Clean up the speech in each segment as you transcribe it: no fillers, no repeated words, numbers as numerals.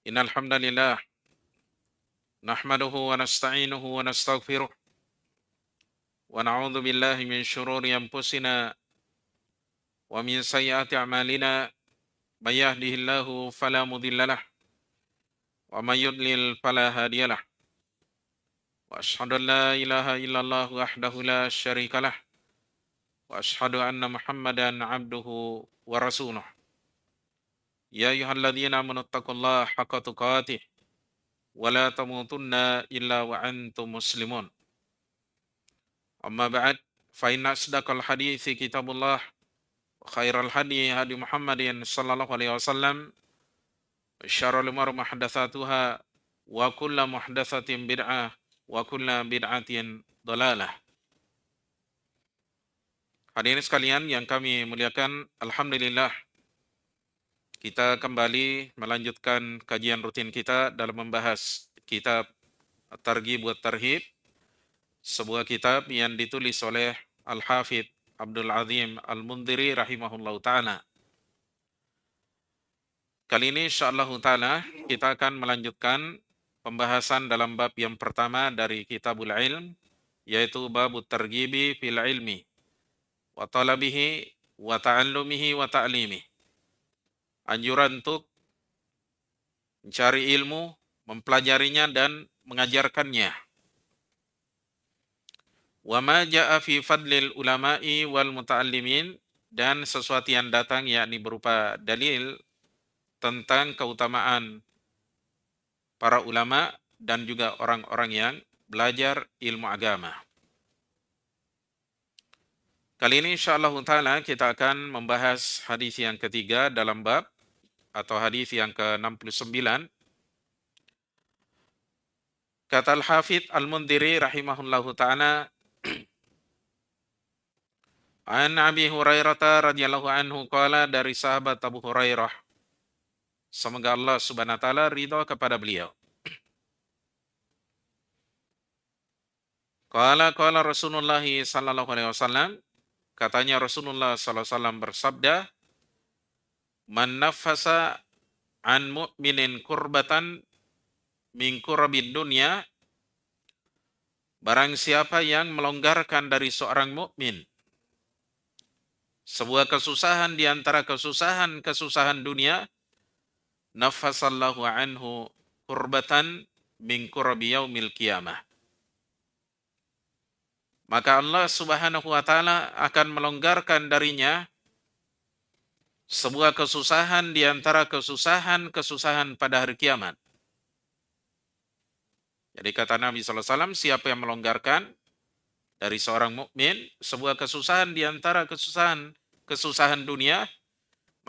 Innal hamdalillah nahmaduhu wa nasta'inuhu wa nastaghfiruh wa na'udzu billahi min shururi anfusina wa min sayyiati a'malina may yahdihillahu fala mudhillalah wa may yudlil fala hadiyalah wa asyhadu an la ilaha illallah wahdahu la syarikalah wa asyhadu anna Muhammadan 'abduhu wa rasuluh. Ya ayyuhalladzina amanu taqullaha haqqa tuqatih wa la tamutunna illa wa antum muslimun. Amma ba'd, fa inna asdaqal hadithi kitabullah wa khairal hadi hadi Muhammadin sallallahu alaihi wasallam wa syarrul umur muhdatsatuha wa kullu muhdatsatin bid'ah wa kullu bid'atin dhalalah. Hadirin sekalian yang kami muliakan, alhamdulillah kita kembali melanjutkan kajian rutin kita dalam membahas kitab At-Targhib wa Tarhib, sebuah kitab yang ditulis oleh Al-Hafidz Abdul Azim Al-Mundhiri rahimahullahu ta'ala. Kali ini insyaallah ta'ala kita akan melanjutkan pembahasan dalam bab yang pertama dari Kitabul Ilm, yaitu babut targhibi fil ilmi wa talabihi wa ta'allumihi wa ta'limihi. Anjuran untuk mencari ilmu, mempelajarinya dan mengajarkannya. Wa ma jaa fi fadlil ulama'i wal muta'allimin, dan sesuatu yang datang yakni berupa dalil tentang keutamaan para ulama dan juga orang-orang yang belajar ilmu agama. Kali ini insyaallah ta'ala kita akan membahas hadis yang ketiga dalam bab atau hadis yang ke-69. Kata Al-Hafidz Al-Mundhiri rahimahullahu ta'ala, An Abi Hurairah radhiyallahu anhu qala, dari sahabat Abu Hurairah, semoga Allah Subhanahu wa taala ridha kepada beliau. Qala Rasulullah sallallahu alaihi wasallam, katanya Rasulullah sallallahu alaihi wasallam bersabda, Man nafasa an mu'minin kurbatan min kurabid dunya, barang siapa yang melonggarkan dari seorang mukmin sebuah kesusahan di antara kesusahan dunia, nafasallahu anhu kurbatan min kurabi yaumil qiyamah, maka Allah Subhanahu wa taala akan melonggarkan darinya sebuah kesusahan di antara kesusahan pada hari kiamat. Jadi kata Nabi sallallahu alaihi wasallam, siapa yang melonggarkan dari seorang mukmin sebuah kesusahan di antara kesusahan dunia,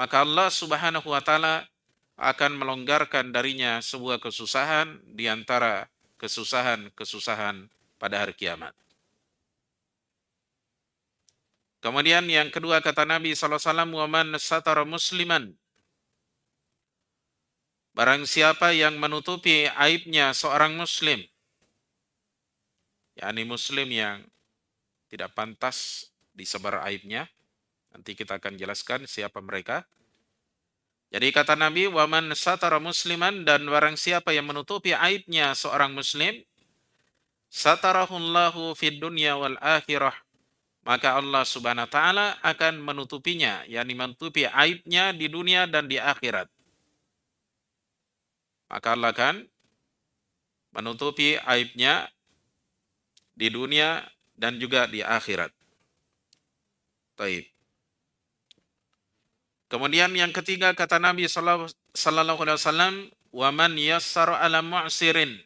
maka Allah Subhanahu wa taala akan melonggarkan darinya sebuah kesusahan di antara kesusahan pada hari kiamat. Kemudian yang kedua kata Nabi sallallahu alaihi wasallam, "Wa man satara musliman", barang siapa yang menutupi aibnya seorang muslim, yakni muslim yang tidak pantas disebar aibnya. Nanti kita akan jelaskan siapa mereka. Jadi kata Nabi, "Wa man satara musliman", dan barang siapa yang menutupi aibnya seorang muslim, satarahullahu fid dunya wal akhirah, maka Allah Subhanahu wa taala akan menutupinya, yakni menutupi aibnya di dunia dan di akhirat. Maka Allah akan menutupi aibnya di dunia dan juga di akhirat. Baik. Kemudian yang ketiga kata Nabi sallallahu alaihi wasallam, "Wa man yassara 'ala mu'sirin",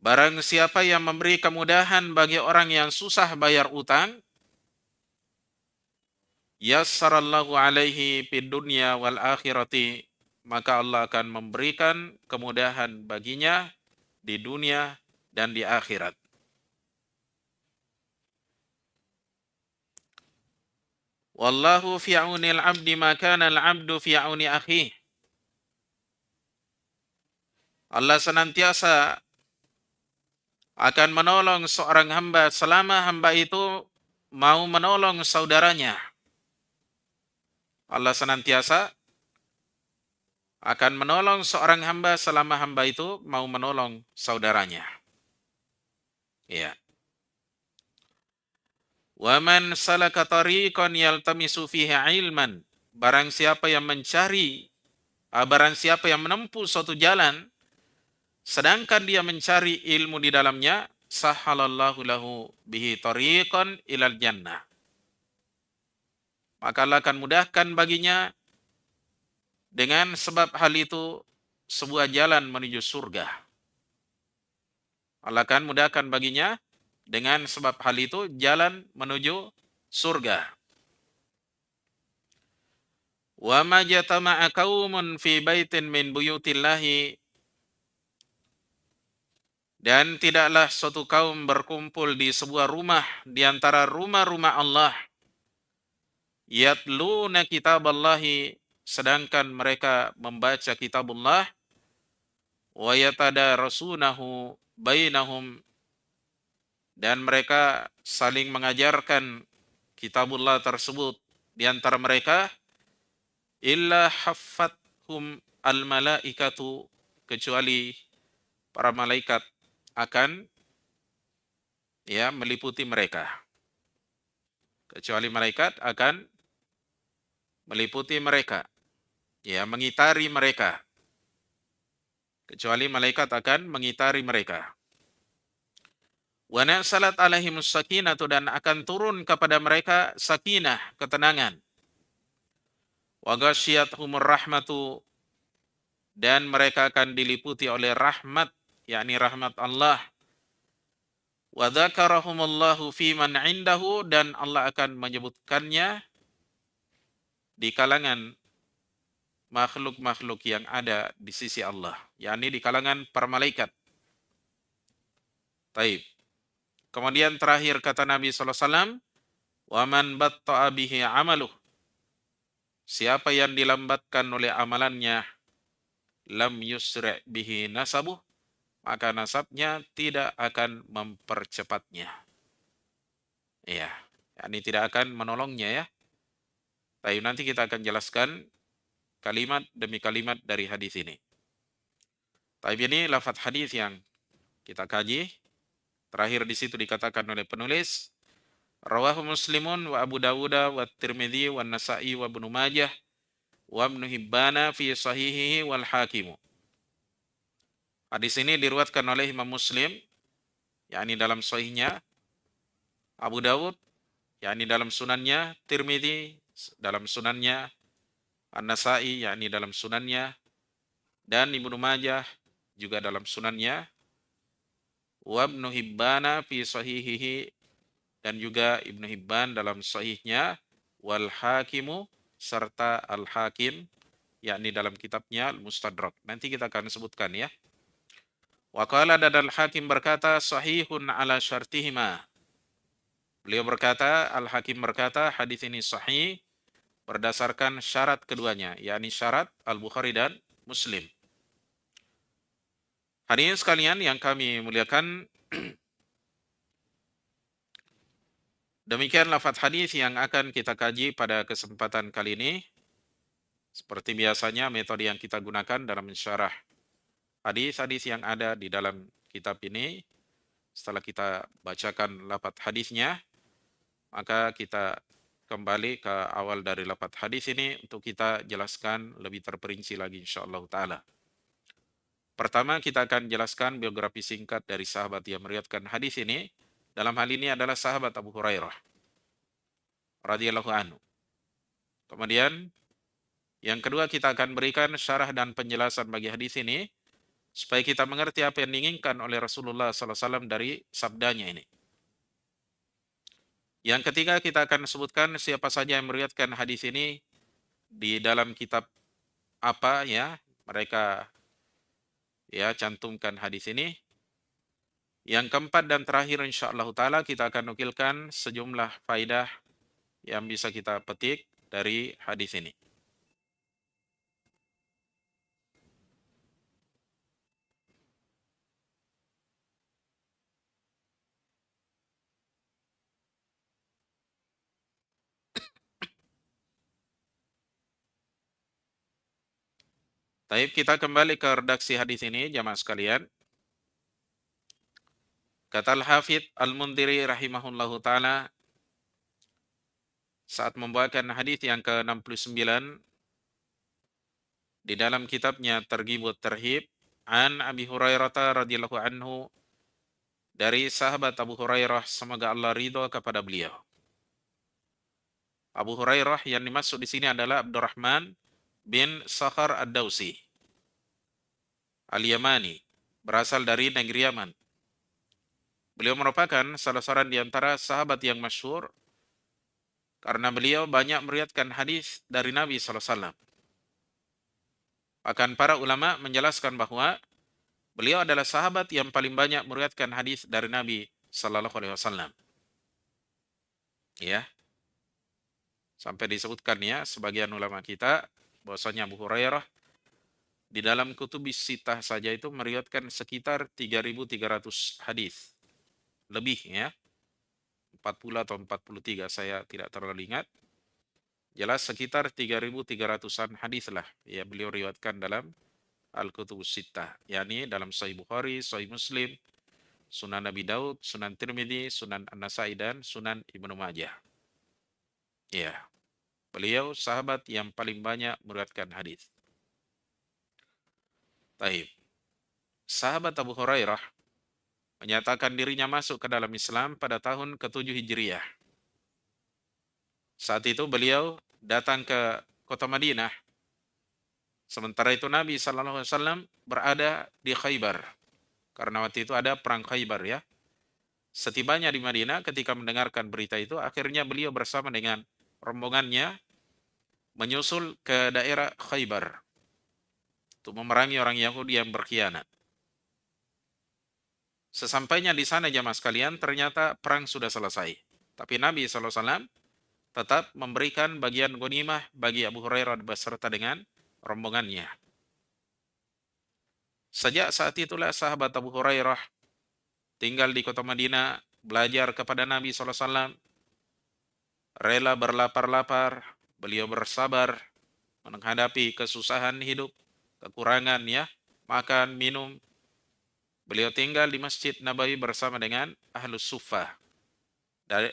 barang siapa yang memberi kemudahan bagi orang yang susah bayar utang, yassarallahu alaihi fid dunya wal akhirati, maka Allah akan memberikan kemudahan baginya di dunia dan di akhirat. Wallahu fi aunil abdi ma kana al-'abdu fi auni akhihi. Allah senantiasa akan menolong seorang hamba selama hamba itu mau menolong saudaranya. Allah senantiasa akan menolong seorang hamba selama hamba itu mau menolong saudaranya. Ya. Wa man salaka tariqan yaltamisu fihi ilman. Barang siapa yang barang siapa yang menempuh suatu jalan sedangkan dia mencari ilmu di dalamnya, sahalallahu lahu bihi tariqan ilal jannah. Maka Allah akan mudahkan baginya dengan sebab hal itu sebuah jalan menuju surga. Allah akan mudahkan baginya dengan sebab hal itu jalan menuju surga. Wa ma jatama'a qaumun fi baitin min buyutillahi, dan tidaklah suatu kaum berkumpul di sebuah rumah di antara rumah-rumah Allah, yatluna kitaballahi, sedangkan mereka membaca kitabullah, wa yatadarasunahu bainahum, dan mereka saling mengajarkan kitabullah tersebut di antara mereka, illa haffathum al malaikatu, kecuali para malaikat akan meliputi mereka. Kecuali malaikat akan meliputi mereka, mengitari mereka. Kecuali malaikat akan mengitari mereka. Wa nasalat alaihimus sakinatu, dan akan turun kepada mereka sakinah, ketenangan. Wa ghasyiyatuhumur rahmatu, dan mereka akan diliputi oleh rahmat, yakni rahmat Allah. Wa dzakarahumullahu fi man indahu, dan Allah akan menyebutkannya di kalangan makhluk-makhluk yang ada di sisi Allah, yakni di kalangan para malaikat. Taib. Kemudian terakhir kata Nabi SAW, wa man batta'a bihi amaluh, siapa yang dilambatkan oleh amalannya, lam yusri' bihi nasabuh, maka nasabnya tidak akan mempercepatnya. Ya, yakni tidak akan menolongnya ya. Tapi nanti kita akan jelaskan kalimat demi kalimat dari hadis ini. Tapi ini lafaz hadis yang kita kaji. Terakhir di situ dikatakan oleh penulis, rawahu Muslimun wa Abu Dawud wa Tirmidzi wa Nasa'i wa Ibnu Majah wa Ibnu Hibbana fi sahihihi wal Hakim. Hadis ini diriwayatkan oleh Imam Muslim, yakni dalam sahihnya, Abu Dawud, yakni dalam sunannya, Tirmidzi dalam sunannya, An-Nasa'i yakni dalam sunannya, dan Ibnu Majah juga dalam sunannya, wa Ibnu Hibbana fi sahihihi, dan juga Ibnu Hibban dalam sahihnya, wal Hakimu, serta Al-Hakim yakni dalam kitabnya Al-Mustadrak. Nanti kita akan sebutkan ya. Wa qala, dan Al-Hakim berkata, sahihun ala syartihima. Beliau berkata, Al-Hakim berkata, hadis ini sahih berdasarkan syarat keduanya, yakni syarat Al-Bukhari dan Muslim. Hadirin sekalian yang kami muliakan, demikian lafaz hadis yang akan kita kaji pada kesempatan kali ini. Seperti biasanya metode yang kita gunakan dalam mensyarah hadis-hadis yang ada di dalam kitab ini, setelah kita bacakan lafaz hadisnya, maka kita kembali ke awal dari lafaz hadis ini untuk kita jelaskan lebih terperinci lagi insyaallah taala. Pertama, kita akan jelaskan biografi singkat dari sahabat yang meriwayatkan hadis ini. Dalam hal ini adalah sahabat Abu Hurairah radhiyallahu anhu. Kemudian yang kedua, kita akan berikan syarah dan penjelasan bagi hadis ini supaya kita mengerti apa yang diinginkan oleh Rasulullah SAW dari sabdanya ini. Yang ketiga, kita akan sebutkan siapa saja yang meriwayatkan hadis ini, di dalam kitab apa ya mereka cantumkan hadis ini. Yang keempat dan terakhir insyaallah taala, kita akan nukilkan sejumlah faidah yang bisa kita petik dari hadis ini. Taib, kita kembali ke redaksi hadis ini, jamaah sekalian. Kata Al-Hafidh Al-Mundhiri rahimahullahu ta'ala saat membawakan hadis yang ke-69 di dalam kitabnya Targhib wa Tarhib, an Abi Hurairah radhiyallahu anhu, dari sahabat Abu Hurairah, semoga Allah ridho kepada beliau. Abu Hurairah yang dimaksud di sini adalah Abdurrahman bin Sakhar Ad-Dausi Al-Yamani, berasal dari negeri Yaman. Beliau merupakan salah seorang di antara sahabat yang masyhur karena beliau banyak meriwayatkan hadis dari Nabi SAW. Bahkan para ulama menjelaskan bahwa beliau adalah sahabat yang paling banyak meriwayatkan hadis dari Nabi SAW. Ya, sampai disebutkan ya sebagian ulama kita bahwasanya Abu Hurairah di dalam kutubis sitah saja itu meriwayatkan sekitar 3.300 hadis lebih ya, 40 atau 43, saya tidak terlalu ingat. Jelas sekitar 3.300-an hadis lah ya beliau riwayatkan dalam Al-Kutubus Sittah, yakni dalam Sahih Bukhari, Sahih Muslim, Sunan Nabi Daud, Sunan Tirmidzi, Sunan An-Nasai, dan Sunan Ibnu Majah. Ya, beliau sahabat yang paling banyak meriwayatkan hadis. Taib. Sahabat Abu Hurairah menyatakan dirinya masuk ke dalam Islam pada tahun ke-7 Hijriah. Saat itu beliau datang ke kota Madinah. Sementara itu Nabi SAW berada di Khaybar. Karena waktu itu ada perang Khaybar ya. Setibanya di Madinah, ketika mendengarkan berita itu, akhirnya beliau bersama dengan rombongannya menyusul ke daerah Khaybar untuk memerangi orang Yahudi yang berkhianat. Sesampainya di sana jamaah sekalian, ternyata perang sudah selesai. Tapi Nabi SAW tetap memberikan bagian ghanimah bagi Abu Hurairah beserta dengan rombongannya. Sejak saat itulah sahabat Abu Hurairah tinggal di kota Madinah, belajar kepada Nabi SAW, rela berlapar-lapar, beliau bersabar menghadapi kesusahan hidup, kekurangan ya, makan, minum. Beliau tinggal di Masjid Nabawi bersama dengan Ahlus Suffah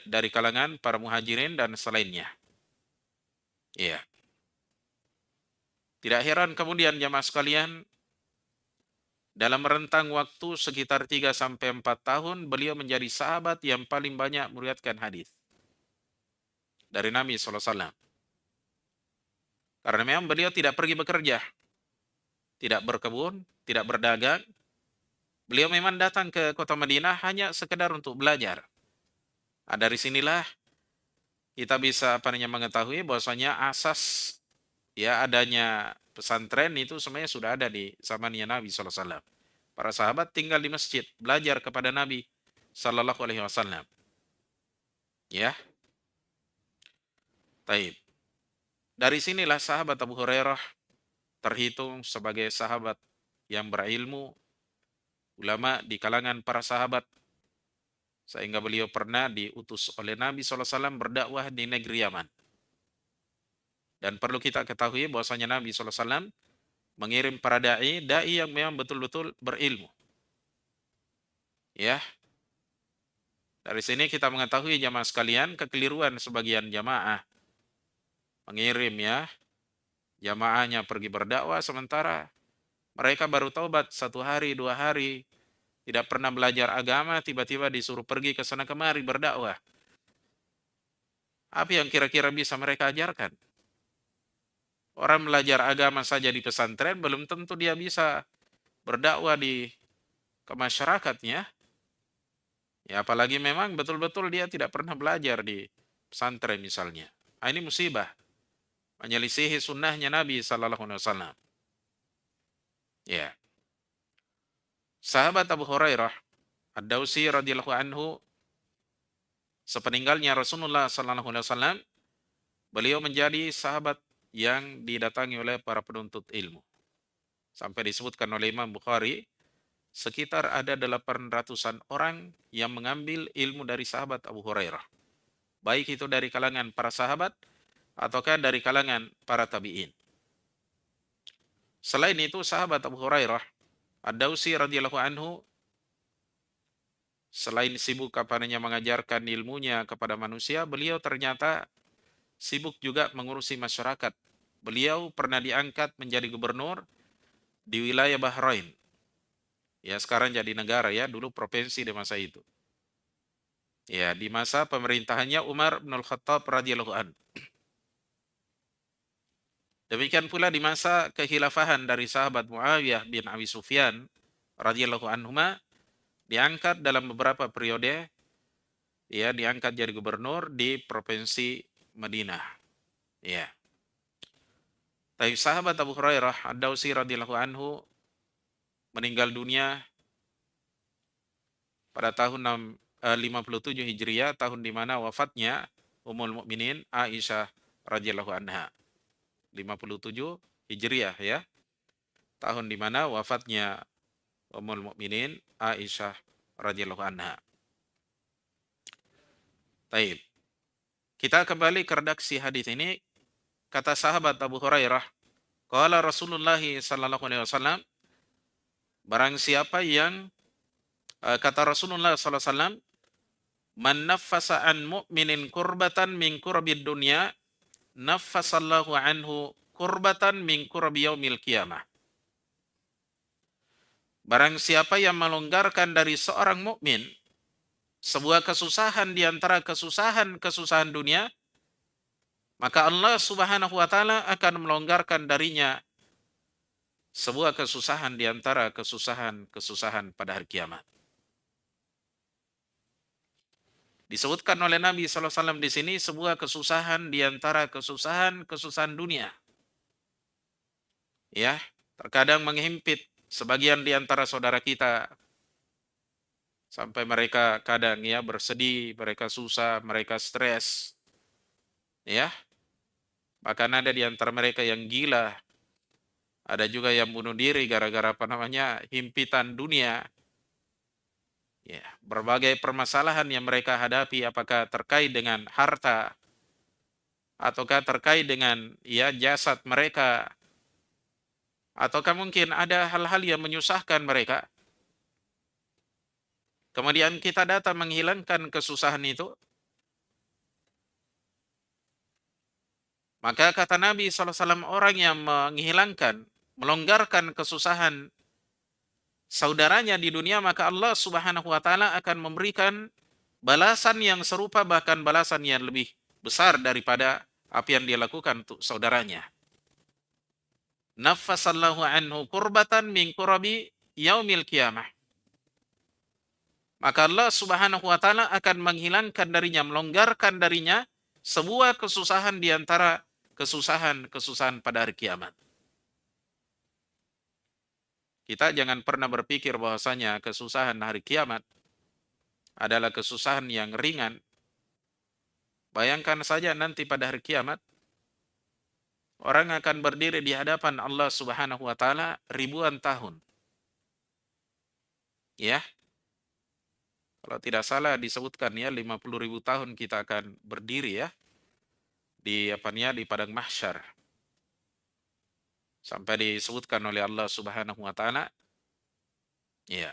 dari kalangan para muhajirin dan selainnya. Iya. Tidak heran kemudian jamaah sekalian, dalam rentang waktu sekitar 3-4 tahun, beliau menjadi sahabat yang paling banyak meriwayatkan hadis dari Nabi SAW. Karena memang beliau tidak pergi bekerja, tidak berkebun, tidak berdagang. Beliau memang datang ke kota Madinah hanya sekedar untuk belajar. Nah, dari sinilah kita bisa mengetahui bahwasanya asas ya adanya pesantren itu sebenarnya sudah ada di zamannya Nabi SAW. Para sahabat tinggal di masjid, belajar kepada Nabi SAW. Ya, taib. Dari sinilah sahabat Abu Hurairah terhitung sebagai sahabat yang berilmu, ulama di kalangan para sahabat, sehingga beliau pernah diutus oleh Nabi SAW berdakwah di negeri Yaman. Dan perlu kita ketahui bahwasanya Nabi SAW mengirim para dai yang memang betul-betul berilmu. Ya, dari sini kita mengetahui jamaah sekalian kekeliruan sebagian jamaah mengirim ya jamaahnya pergi berdakwah sementara mereka baru taubat 1 hari 2 hari, tidak pernah belajar agama, tiba-tiba disuruh pergi ke sana kemari berdakwah. Apa yang kira-kira bisa mereka ajarkan? Orang belajar agama saja di pesantren belum tentu dia bisa berdakwah ke masyarakatnya. Ya apalagi memang betul-betul dia tidak pernah belajar di pesantren misalnya. Nah, ini musibah, menyelisihi sunnahnya Nabi Sallallahu Alaihi Wasallam. Ya, sahabat Abu Hurairah Ad-Dausi radhiyallahu anhu, sepeninggalnya Rasulullah Sallallahu Alaihi Wasallam, beliau menjadi sahabat yang didatangi oleh para penuntut ilmu. Sampai disebutkan oleh Imam Bukhari, sekitar ada 800-an orang yang mengambil ilmu dari sahabat Abu Hurairah. Baik itu dari kalangan para sahabat ataukah dari kalangan para tabi'in. Selain itu sahabat Abu Hurairah Ad-Dausi radhiyallahu anhu, selain sibuk mengajarkan ilmunya kepada manusia, beliau ternyata sibuk juga mengurusi masyarakat. Beliau pernah diangkat menjadi gubernur di wilayah Bahrain. Ya, sekarang jadi negara ya, dulu provinsi di masa itu. Ya, di masa pemerintahannya Umar bin Khattab radhiyallahu anhu. Demikian pula di masa kekhilafahan dari sahabat Muawiyah bin Abi Sufyan radhiyallahu anhuma, diangkat dalam beberapa periode, ya, diangkat jadi gubernur di provinsi Madinah. Ya. Tapi sahabat Abu Hurairah Ad-Dausi radhiyallahu anhu meninggal dunia pada tahun 57 Hijriah, tahun di mana wafatnya Ummul Mukminin Aisyah radhiyallahu anha. 57 Hijriah ya. Tahun di mana wafatnya Ummul Mukminin Aisyah radhiyallahu anha. Taib. Kita kembali ke redaksi hadis ini. Kata sahabat Abu Hurairah, qala Rasulullah sallallahu alaihi wasallam, barang siapa yang kata Rasulullah sallallahu alaihi wasallam, man naffasa an mu'minin kurbatan min kurabid dunya, naffasallahu anhu kurbatan min kurabi yaumil qiyamah. Barang siapa yang melonggarkan dari seorang mukmin sebuah kesusahan di antara kesusahan dunia, maka Allah Subhanahu wa taala akan melonggarkan darinya sebuah kesusahan di antara kesusahan pada hari kiamat. Disebutkan oleh Nabi SAW di sini sebuah kesusahan di antara kesusahan dunia. Ya, terkadang menghimpit sebagian di antara saudara kita sampai mereka kadang ya bersedih, mereka susah, mereka stres. Ya, bahkan ada di antara mereka yang gila. Ada juga yang bunuh diri gara-gara himpitan dunia. Ya, berbagai permasalahan yang mereka hadapi, apakah terkait dengan harta ataukah terkait dengan ya jasad mereka, ataukah mungkin ada hal-hal yang menyusahkan mereka. Kemudian kita datang menghilangkan kesusahan itu. Maka kata Nabi SAW, orang yang menghilangkan, melonggarkan kesusahan saudaranya di dunia, maka Allah Subhanahu wa taala akan memberikan balasan yang serupa, bahkan balasan yang lebih besar daripada apa yang dia lakukan untuk saudaranya. Naffasallahu anhu kurbatan min kurabi yaumil qiyamah. Maka Allah Subhanahu wa taala akan menghilangkan darinya, melonggarkan darinya sebuah kesusahan di antara kesusahan pada hari kiamat. Kita jangan pernah berpikir bahwasanya kesusahan hari kiamat adalah kesusahan yang ringan. Bayangkan saja nanti pada hari kiamat, orang akan berdiri di hadapan Allah Subhanahu wa taala ribuan tahun. Ya. Kalau tidak salah disebutkan ya 50.000 tahun kita akan berdiri ya di di padang mahsyar. Sampai disebutkan oleh Allah Subhanahu wa taala, ya.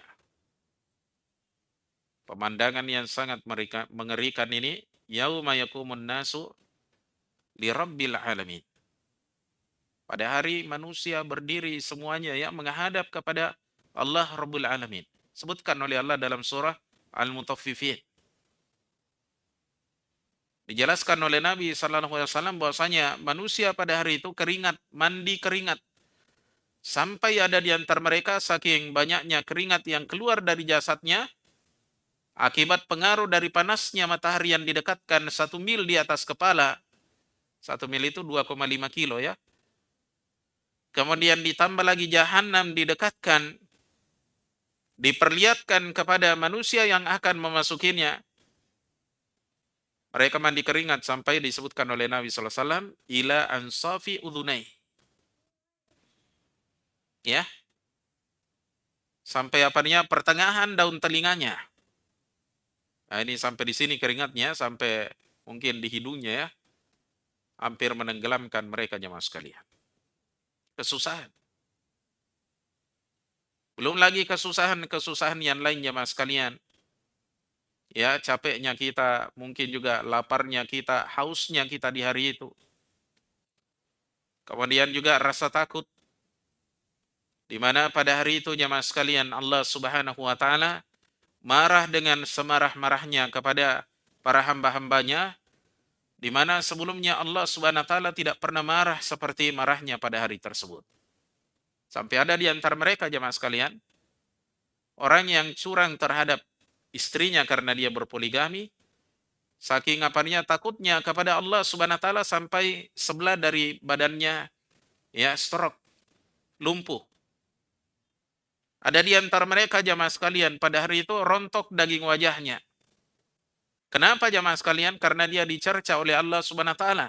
Pemandangan yang sangat mengerikan ini, yauma yaqumun nasu li rabbil alamin. Pada hari manusia berdiri semuanya ya menghadap kepada Allah Rabbul Alamin. Sebutkan oleh Allah dalam surah Al-Mutaffifin. Dijelaskan oleh Nabi sallallahu alaihi wasallam bahwasanya manusia pada hari itu mandi keringat. Sampai ada di antara mereka saking banyaknya keringat yang keluar dari jasadnya akibat pengaruh dari panasnya matahari yang didekatkan 1 mil di atas kepala. 1 mil itu 2,5 kilo ya. Kemudian ditambah lagi jahanam didekatkan, diperlihatkan kepada manusia yang akan memasukinya. Mereka mandi keringat sampai disebutkan oleh Nabi sallallahu alaihi wasallam ila ansafi udhunai. Ya. Sampai pertengahan daun telinganya. Nah, ini sampai di sini keringatnya, sampai mungkin di hidungnya ya. Hampir menenggelamkan mereka jemaah sekalian. Kesusahan. Belum lagi kesusahan-kesusahan yang lain jemaah sekalian. Ya, capeknya kita, mungkin juga laparnya kita, hausnya kita di hari itu. Kemudian juga rasa takut, di mana pada hari itu jemaah sekalian Allah Subhanahu wa taala marah dengan semarah-marahnya kepada para hamba-hambanya, di mana sebelumnya Allah Subhanahu wa taala tidak pernah marah seperti marahnya pada hari tersebut. Sampai ada di antara mereka jemaah sekalian, orang yang curang terhadap istrinya karena dia berpoligami, saking apanya takutnya kepada Allah Subhanahu wa taala sampai sebelah dari badannya ya stroke, lumpuh. Ada di antara mereka jamaah sekalian pada hari itu rontok daging wajahnya. Kenapa jamaah sekalian? Karena dia dicerca oleh Allah Subhanahu wa taala.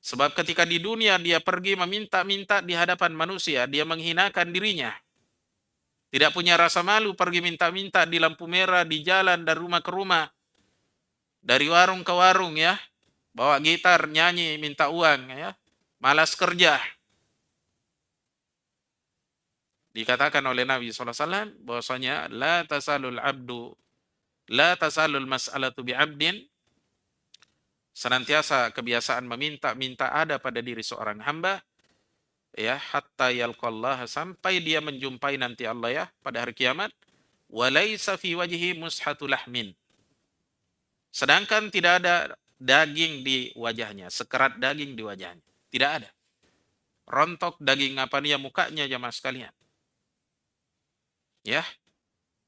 Sebab ketika di dunia dia pergi meminta-minta di hadapan manusia, dia menghinakan dirinya. Tidak punya rasa malu pergi minta-minta di lampu merah, di jalan, dari rumah ke rumah, dari warung ke warung ya. Bawa gitar, nyanyi, minta uang ya. Malas kerja. Dikatakan oleh Nabi SAW bahwasanya la tasalul mas'alatu bi'abdin, senantiasa kebiasaan meminta-minta ada pada diri seorang hamba ya hatta yalqallah, sampai dia menjumpai nanti Allah ya pada hari kiamat, walaisa fi wajhi mushatul lahmin, sedangkan tidak ada daging di wajahnya, sekerat daging di wajahnya, tidak ada. Rontok daging apa dia mukanya jamaah sekalian. Ya,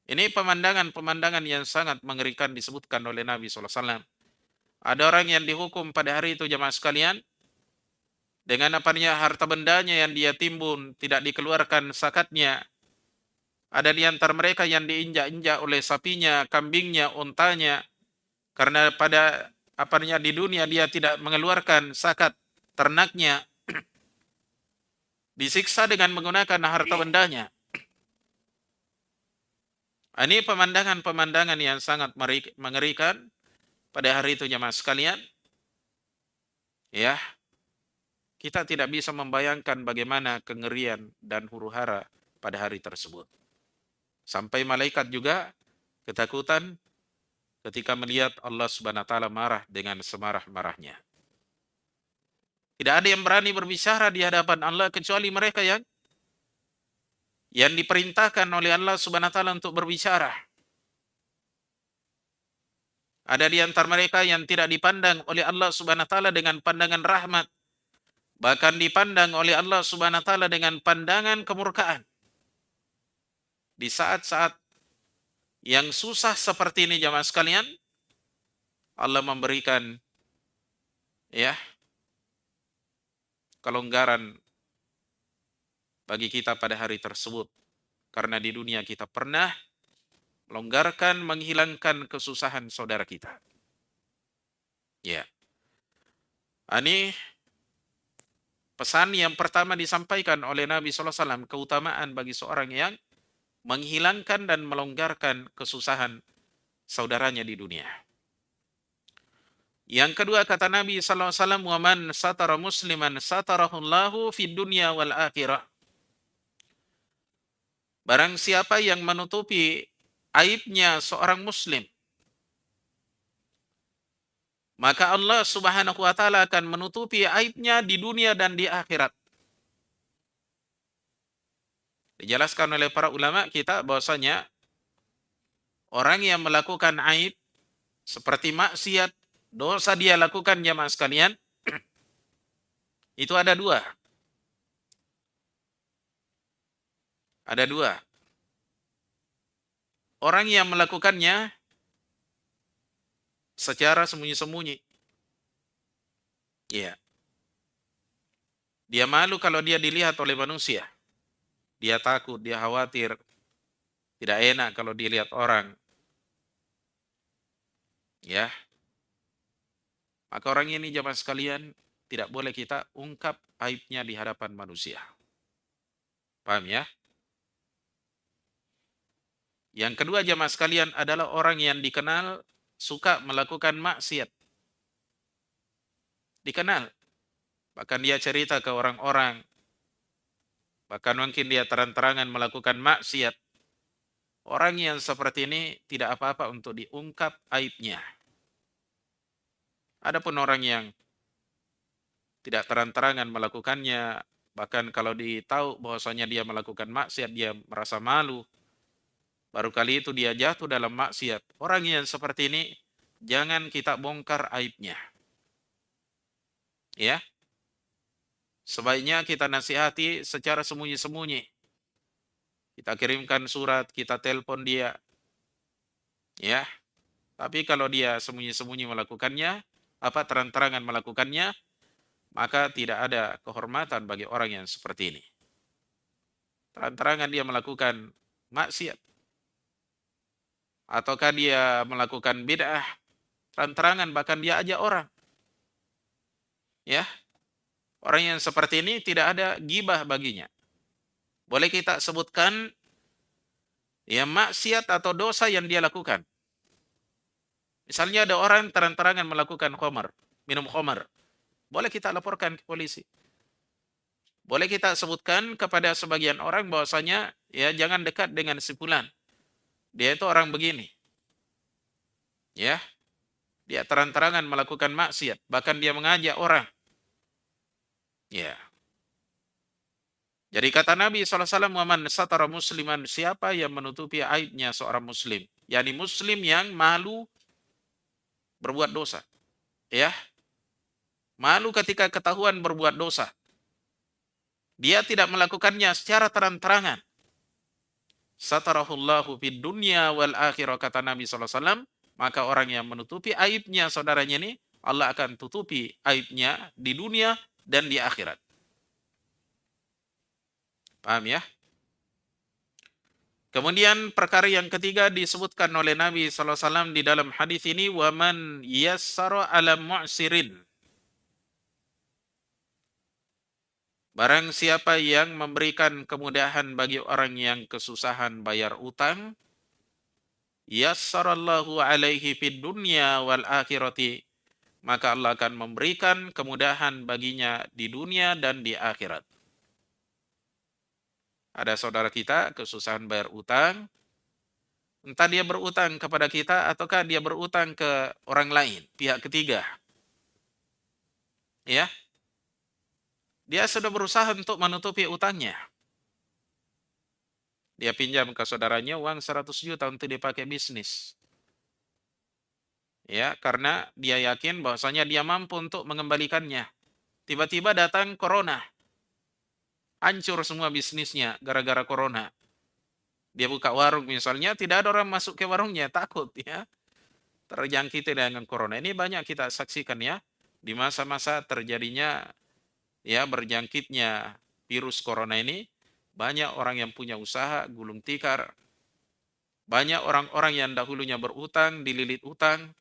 ini pemandangan-pemandangan yang sangat mengerikan disebutkan oleh Nabi SAW. Ada orang yang dihukum pada hari itu jamaah sekalian, dengan apanya harta bendanya yang dia timbun tidak dikeluarkan zakatnya. Ada di antara mereka yang diinjak-injak oleh sapinya, kambingnya, untanya, karena pada apanya di dunia dia tidak mengeluarkan zakat ternaknya, disiksa dengan menggunakan harta bendanya. Ini pemandangan-pemandangan yang sangat mengerikan pada hari itu jemaah sekalian. Ya, kita tidak bisa membayangkan bagaimana kengerian dan huru-hara pada hari tersebut. Sampai malaikat juga ketakutan ketika melihat Allah Subhanahu wa taala marah dengan semarah-marahnya. Tidak ada yang berani berbicara di hadapan Allah kecuali mereka yang diperintahkan oleh Allah Subhanahu wa taala untuk berbicara. Ada di antara mereka yang tidak dipandang oleh Allah Subhanahu wa taala dengan pandangan rahmat, bahkan dipandang oleh Allah Subhanahu wa taala dengan pandangan kemurkaan. Di saat-saat yang susah seperti ini jamaah sekalian, Allah memberikan ya kelonggaran bagi kita pada hari tersebut. Karena di dunia kita pernah melonggarkan, menghilangkan kesusahan saudara kita. Ya. Ini pesan yang pertama disampaikan oleh Nabi SAW, keutamaan bagi seorang yang menghilangkan dan melonggarkan kesusahan saudaranya di dunia. Yang kedua kata Nabi SAW, wa man satara musliman satarahullahu fid dunya wal akhirah. Barang siapa yang menutupi aibnya seorang muslim, maka Allah Subhanahu wa taala akan menutupi aibnya di dunia dan di akhirat. Dijelaskan oleh para ulama kita bahwasanya orang yang melakukan aib seperti maksiat, dosa dia lakukan jamaah sekalian, itu ada dua. Ada dua. Orang yang melakukannya secara sembunyi-sembunyi. Iya. Dia malu kalau dia dilihat oleh manusia. Dia takut, dia khawatir. Tidak enak kalau dilihat orang. Ya. Maka orang ini jamaah sekalian tidak boleh kita ungkap aibnya di hadapan manusia. Paham ya? Yang kedua jamaah sekalian adalah orang yang dikenal suka melakukan maksiat. Dikenal. Bahkan dia cerita ke orang-orang. bahkan mungkin dia terang-terangan melakukan maksiat, orang yang seperti ini tidak apa-apa untuk diungkap aibnya. Adapun orang yang tidak terang-terangan melakukannya, bahkan kalau ditahu bahwasanya dia melakukan maksiat, dia merasa malu, baru kali itu dia jatuh dalam maksiat. Orang yang seperti ini jangan kita bongkar aibnya. Ya, sebaiknya kita nasihati secara sembunyi-sembunyi. Kita kirimkan surat, kita telepon dia. Ya, tapi kalau dia sembunyi-sembunyi melakukannya, apa terang-terangan melakukannya, maka tidak ada kehormatan bagi orang yang seperti ini. Terang-terangan dia melakukan maksiat, ataukah dia melakukan bid'ah, terang-terangan bahkan dia ajak orang. Ya, orang yang seperti ini tidak ada gibah baginya. Boleh kita sebutkan ya maksiat atau dosa yang dia lakukan. Misalnya ada orang terang-terangan melakukan khamar, minum khamar. Boleh kita laporkan ke polisi. Boleh kita sebutkan kepada sebagian orang bahwasanya ya jangan dekat dengan si fulan. Dia itu orang begini. Ya, dia terang-terangan melakukan maksiat, bahkan dia mengajak orang. Ya. Jadi kata Nabi SAW, "Waman satara musliman," siapa yang menutupi aibnya seorang muslim, yakni muslim yang malu berbuat dosa. Ya, malu ketika ketahuan berbuat dosa. Dia tidak melakukannya secara terang-terangan. Satarahullahu fid dunya wal akhirah, kata Nabi SAW, maka orang yang menutupi aibnya saudaranya ini, Allah akan tutupi aibnya di dunia dan di akhirat. Paham ya? Kemudian perkara yang ketiga disebutkan oleh Nabi SAW di dalam hadis ini, waman yassara ala mu'sirin. Barang siapa yang memberikan kemudahan bagi orang yang kesusahan bayar utang, yassarallahu alaihi fid dunya wal akhirati, maka Allah akan memberikan kemudahan baginya di dunia dan di akhirat. Ada saudara kita kesusahan bayar utang, entah dia berutang kepada kita ataukah dia berutang ke orang lain, pihak ketiga. Ya, dia sudah berusaha untuk menutupi utangnya. Dia pinjam ke saudaranya uang 100 juta untuk dipakai bisnis. Ya, karena dia yakin bahwasanya dia mampu untuk mengembalikannya. Tiba-tiba datang corona. Hancur semua bisnisnya gara-gara corona. Dia buka warung misalnya, tidak ada orang masuk ke warungnya, takut ya. Terjangkit dengan corona. Ini banyak kita saksikan ya. Di masa-masa terjadinya ya berjangkitnya virus corona ini, banyak orang yang punya usaha gulung tikar, banyak orang-orang yang dahulunya berutang, dililit utang.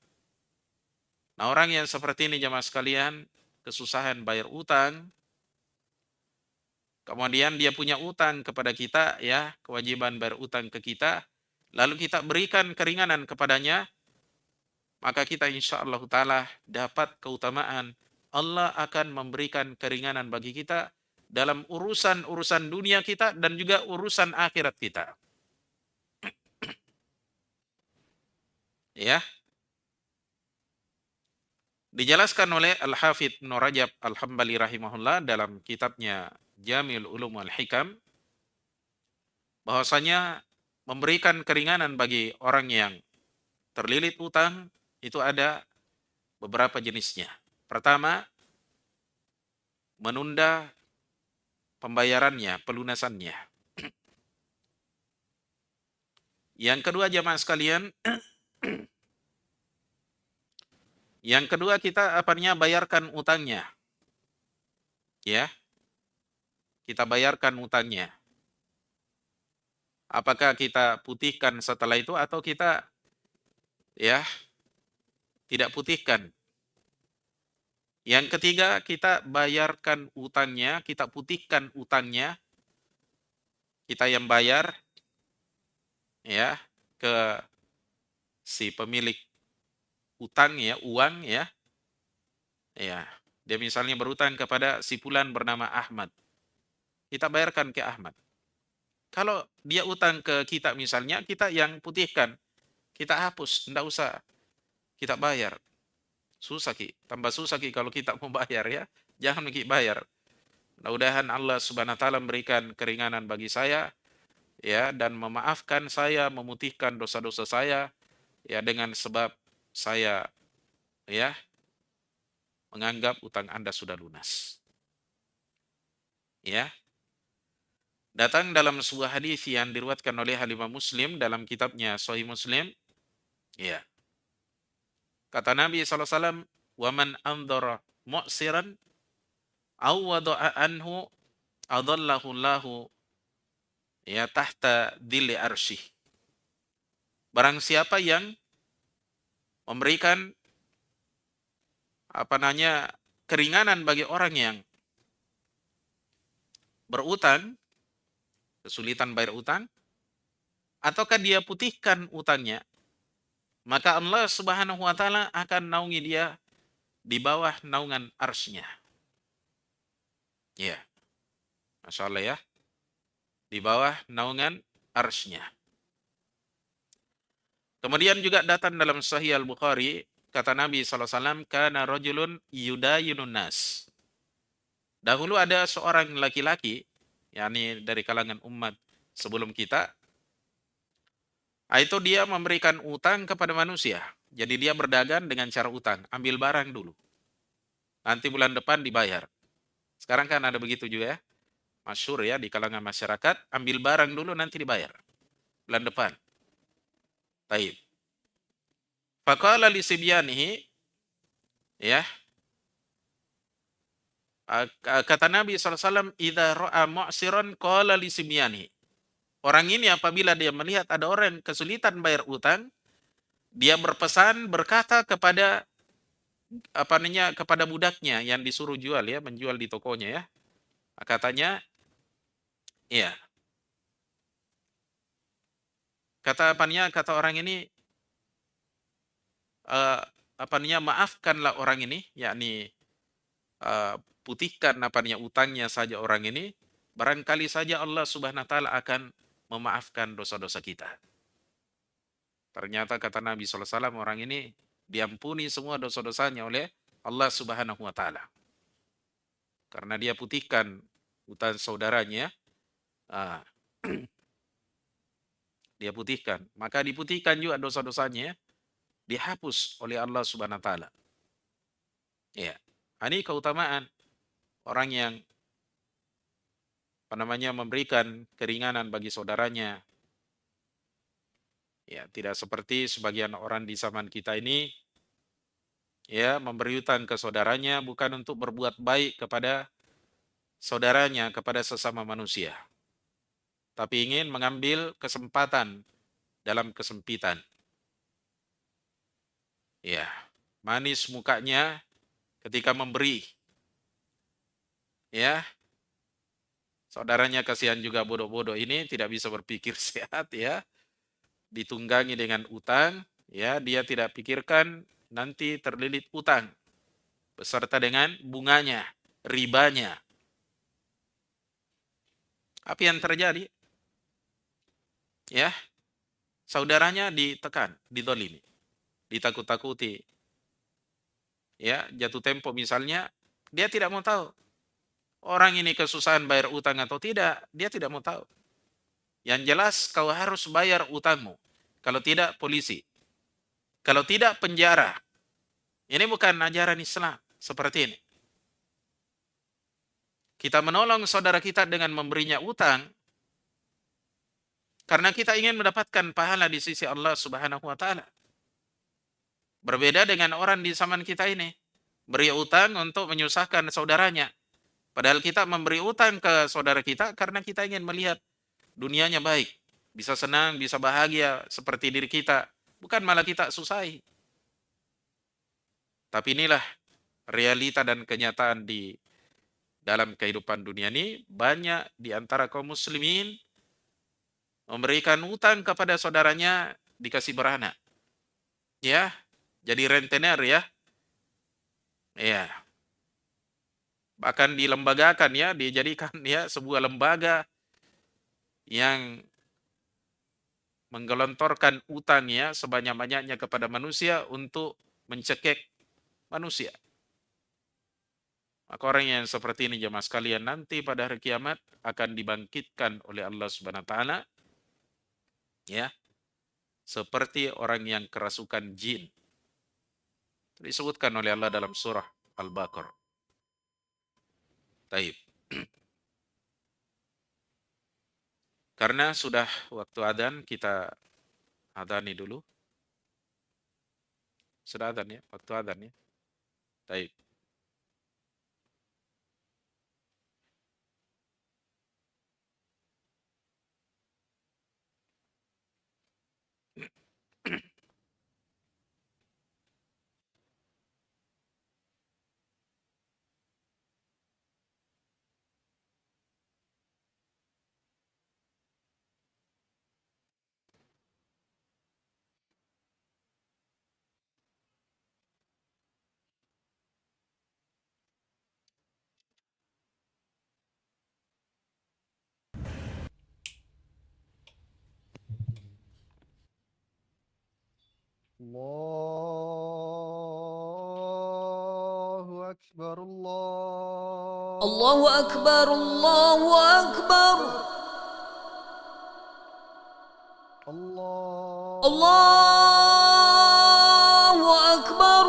Nah, orang yang seperti ini jemaah sekalian, kesusahan bayar utang, kemudian dia punya utang kepada kita ya, kewajiban bayar utang ke kita, lalu kita berikan keringanan kepadanya, maka kita insya Allah Ta'ala dapat keutamaan. Allah akan memberikan keringanan bagi kita dalam urusan-urusan dunia kita dan juga urusan akhirat kita. Ya, dijelaskan oleh Al-Hafidh Ibnu Rajab Al-Hambali rahimahullah dalam kitabnya Jami'ul Ulum wal Hikam, bahwasanya memberikan keringanan bagi orang yang terlilit utang itu ada beberapa jenisnya. Pertama, menunda pembayarannya, pelunasannya. Yang kedua jamaah sekalian, yang kedua kita bayarkan utangnya. Ya, kita bayarkan utangnya. Apakah kita putihkan setelah itu atau kita ya tidak putihkan. Yang ketiga, kita bayarkan utangnya, kita putihkan utangnya, kita yang bayar ya ke si pemilik utang ya, uang ya. Ya, dia misalnya berutang kepada si fulan bernama Ahmad. kita bayarkan ke Ahmad. Kalau dia utang ke kita misalnya, kita yang putihkan, kita hapus, enggak usah kita bayar. Susah Ki, tambah susah Ki kalau kita mau bayar ya. Jangan Ki bayar. Mudah-mudahan Allah Subhanahu wa taala memberikan keringanan bagi saya ya dan memaafkan saya, memutihkan dosa-dosa saya ya dengan sebab saya ya menganggap utang Anda sudah lunas. Ya. Datang dalam sebuah hadis yang diriwayatkan oleh Imam Muslim dalam kitabnya Sahih Muslim, ya. Kata Nabi SAW, "Wa man andhara mu'siran aw wada'a anhu adallahu Allahu ya tahta dhilli arsyih." Barang siapa yang memberikan keringanan bagi orang yang berutang, kesulitan bayar utang, ataukah dia putihkan utangnya, maka Allah Subhanahu wa taala akan naungi dia di bawah naungan arsy-Nya. Ya, Masya Allah ya. Di bawah naungan arsy-Nya. Kemudian juga datang dalam Sahih Al-Bukhari, kata Nabi SAW, kana rajulun yudayinun nas. Dahulu ada seorang laki-laki, yakni dari kalangan umat sebelum kita, itu dia memberikan utang kepada manusia. Jadi dia berdagang dengan cara utang, ambil barang dulu. Nanti bulan depan dibayar. Sekarang kan ada begitu juga ya. Masyhur ya di kalangan masyarakat, ambil barang dulu nanti dibayar. Bulan depan. Baik. Faqala li sibyanihi, ya. Kata Nabi SAW, idza ra'a mu'siran qala li sibyanihi. Orang ini apabila dia melihat ada orang kesulitan bayar utang, dia berpesan berkata kepada kepada budaknya yang disuruh jual ya, menjual di tokonya ya. Katanya, iya. Kata orang ini, maafkanlah orang ini, yakni putihkan utangnya saja orang ini, barangkali saja Allah Subhanahu wa taala akan memaafkan dosa-dosa kita. Ternyata kata Nabi SAW, orang ini diampuni semua dosa-dosanya oleh Allah Subhanahu wa taala. Karena dia putihkan utang saudaranya, dia putihkan, maka diputihkan juga dosa-dosanya, dihapus oleh Allah Subhanahu wa taala. Ya. Ini keutamaan orang yang memberikan keringanan bagi saudaranya. Ya, tidak seperti sebagian orang di zaman kita ini ya memberi utang ke saudaranya bukan untuk berbuat baik kepada saudaranya, kepada sesama manusia, tapi ingin mengambil kesempatan dalam kesempitan. Ya, manis mukanya ketika memberi. Ya, saudaranya kasihan juga bodoh-bodoh ini tidak bisa berpikir sehat ya. Ditunggangi dengan utang, ya dia tidak pikirkan nanti terlilit utang beserta dengan bunganya, ribanya. Apa yang terjadi? Ya, saudaranya ditekan, didolimi, ditakut-takuti. Ya, jatuh tempo misalnya, dia tidak mau tahu. Orang ini kesusahan bayar utang atau tidak, dia tidak mau tahu. Yang jelas kau harus bayar utangmu. Kalau tidak, polisi. Kalau tidak, penjara. Ini bukan ajaran Islam seperti ini. Kita menolong saudara kita dengan memberinya utang karena kita ingin mendapatkan pahala di sisi Allah Subhanahu wa taala. Berbeda dengan orang di zaman kita ini, beri utang untuk menyusahkan saudaranya. Padahal kita memberi utang ke saudara kita karena kita ingin melihat dunianya baik, bisa senang, bisa bahagia seperti diri kita, bukan malah kita susahi. Tapi inilah realita dan kenyataan di dalam kehidupan dunia ini, banyak di antara kaum muslimin memberikan utang kepada saudaranya dikasih beranak. Ya, jadi rentenir ya. Ya. bahkan dilembagakan ya, dijadikan ya sebuah lembaga yang menggelontorkan utang ya sebanyak-banyaknya kepada manusia untuk mencekik manusia. Maka orang yang seperti ini jemaah sekalian nanti pada hari kiamat akan dibangkitkan oleh Allah Subhanahu wa taala ya seperti orang yang kerasukan jin. Disebutkan oleh Allah dalam surah Al-Baqarah. Taib. Karena sudah waktu adzan, kita adzani dulu. Sudah adzan ya, waktu adzan ya. Taib. الله أكبر الله أكبر الله أكبر الله أكبر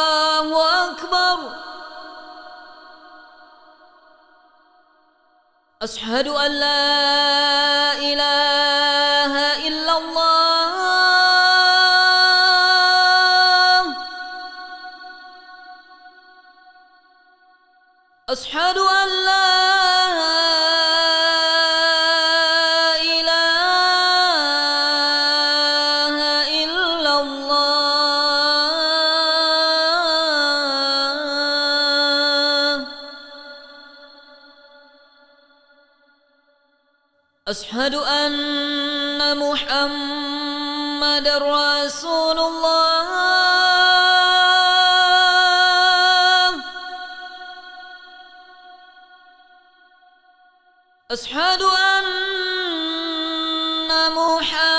الله أكبر أشهد أن لا إله إلا الله أشهد أن لا إله إلا الله أشهد أن محمد رسول الله أشهد أن محمد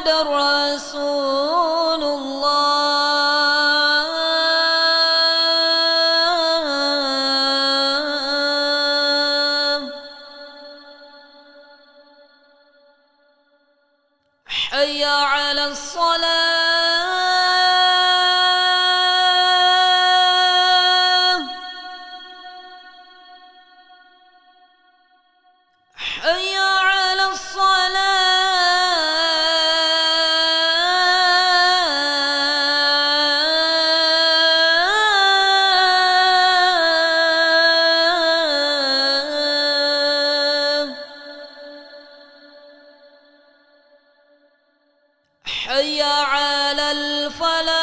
رسول الله حي على الصلاة حي على الصلاة حي على الفلاح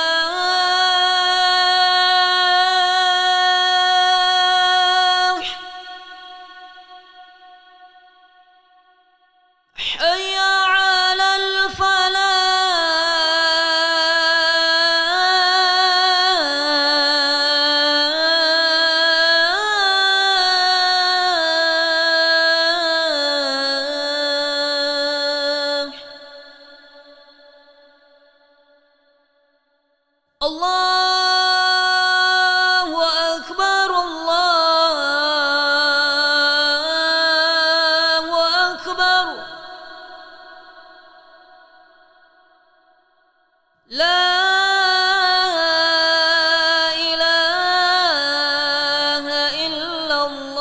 حي على الفلاح الله أكبر الله أكبر لا إله إلا الله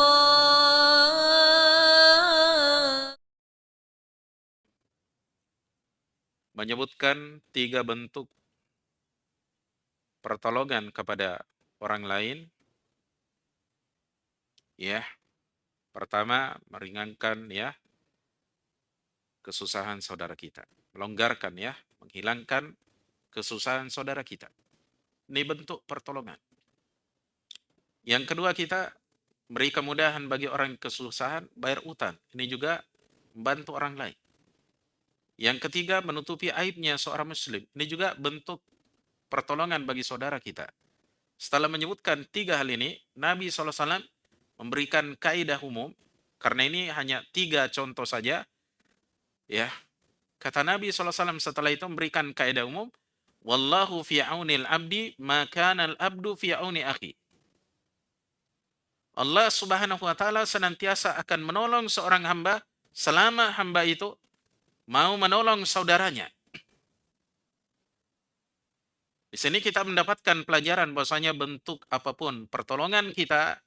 Menyebutkan 3 bentuk pertolongan kepada orang lain ya. Pertama, meringankan ya kesusahan saudara kita, melonggarkan ya, menghilangkan kesusahan saudara kita. Ini bentuk pertolongan. Yang kedua, kita beri kemudahan bagi orang yang kesusahan bayar utang. Ini juga membantu orang lain. Yang ketiga, menutupi aibnya seorang muslim. Ini juga bentuk pertolongan bagi saudara kita. Setelah menyebutkan 3 hal ini, Nabi SAW memberikan kaidah umum, karena ini hanya 3 contoh saja, ya. Kata Nabi SAW setelah itu memberikan kaidah umum, wallahu fi aunil abdi maka al abdu fi auni akhi. Allah Subhanahu wa taala senantiasa akan menolong seorang hamba selama hamba itu mau menolong saudaranya. Di sini kita mendapatkan pelajaran bahwasanya bentuk apapun pertolongan kita,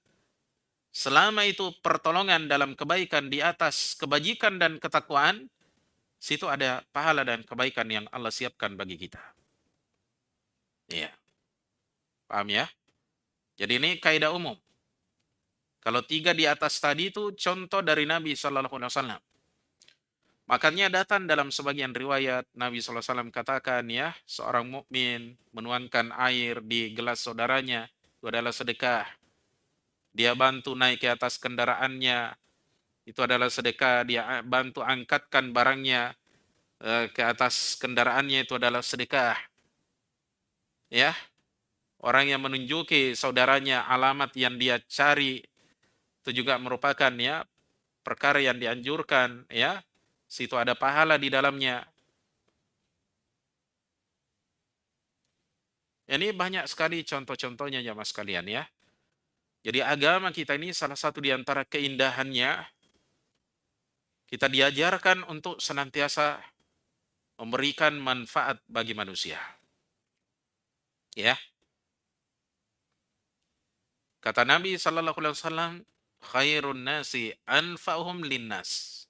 selama itu pertolongan dalam kebaikan di atas kebajikan dan ketakwaan, situ ada pahala dan kebaikan yang Allah siapkan bagi kita. Iya, paham ya? Jadi ini kaidah umum. Kalau 3 di atas tadi itu contoh dari Nabi Sallallahu Alaihi Wasallam. Makanya datang dalam sebagian riwayat Nabi SAW katakan, ya, seorang mukmin menuangkan air di gelas saudaranya itu adalah sedekah. Dia bantu naik ke atas kendaraannya, itu adalah sedekah. Dia bantu angkatkan barangnya ke atas kendaraannya, itu adalah sedekah. Ya, orang yang menunjuki saudaranya alamat yang dia cari itu juga merupakan, ya, perkara yang dianjurkan, ya. Situ ada pahala di dalamnya. Ini banyak sekali contoh-contohnya ya mas kalian ya. Jadi agama kita ini salah satu di antara keindahannya, kita diajarkan untuk senantiasa memberikan manfaat bagi manusia. Ya. Kata Nabi sallallahu alaihi wasallam, khairun nasi anfa'uhum linnas.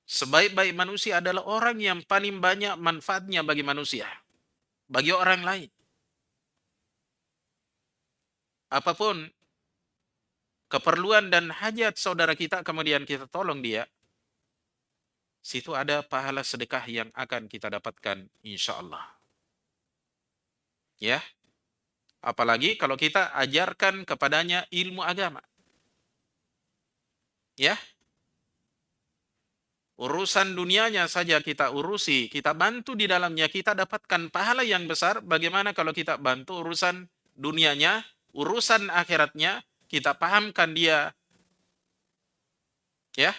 Sebaik-baik manusia adalah orang yang paling banyak manfaatnya bagi manusia, bagi orang lain. Apapun keperluan dan hajat saudara kita, kemudian kita tolong dia, situ ada pahala sedekah yang akan kita dapatkan insya Allah. Ya, apalagi kalau kita ajarkan kepadanya ilmu agama. Ya, urusan dunianya saja kita urusi, kita bantu di dalamnya, kita dapatkan pahala yang besar. Bagaimana kalau kita bantu urusan dunianya, urusan akhiratnya, kita pahamkan dia. Ya,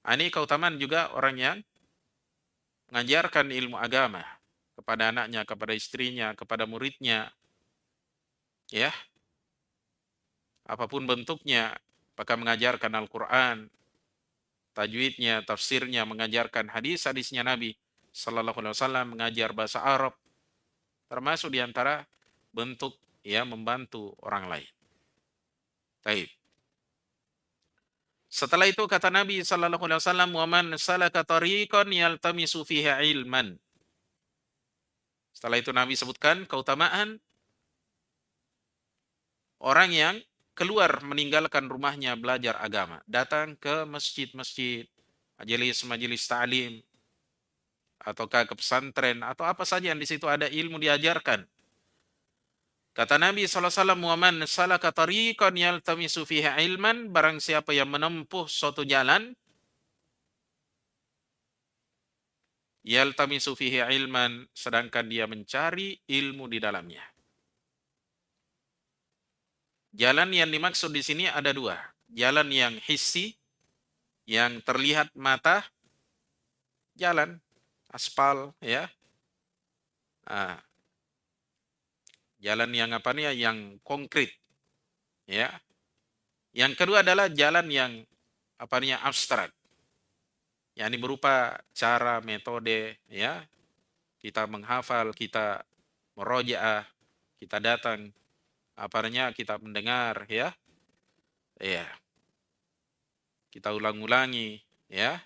ini keutamaan juga orang yang mengajarkan ilmu agama kepada anaknya, kepada istrinya, kepada muridnya. Ya, apapun bentuknya, apakah mengajarkan Al-Quran, tajwidnya, tafsirnya, mengajarkan hadis-hadisnya Nabi Sallallahu Alaihi Wasallam, mengajar bahasa Arab, termasuk diantara bentuk, ya, membantu orang lain. Baik. Setelah itu kata Nabi Sallallahu Alaihi Wasallam, "Wa man salaka tariqan yaltamisu fiha ilman." Setelah itu Nabi sebutkan keutamaan orang yang keluar meninggalkan rumahnya belajar agama, datang ke masjid-masjid, majelis-majelis ta'lim, ataukah ke pesantren, atau apa saja yang di situ ada ilmu diajarkan. Kata Nabi SAW, "Wa man salaka tariqan yaltamisu fiha ilman," barang siapa yang menempuh suatu jalan, yaltamisu fihi ilman, sedangkan dia mencari ilmu di dalamnya. Jalan yang dimaksud di sini ada 2. Jalan yang hissi, yang terlihat mata, jalan aspal, ya. Jalan yang apa nih, yang konkret, ya. Yang kedua adalah jalan yang apa nih, abstrak. Yakni berupa cara, metode, ya. Kita menghafal, kita merojaah, kita datang, apanya kita mendengar, ya. Iya. Kita ulang-ulangi, ya.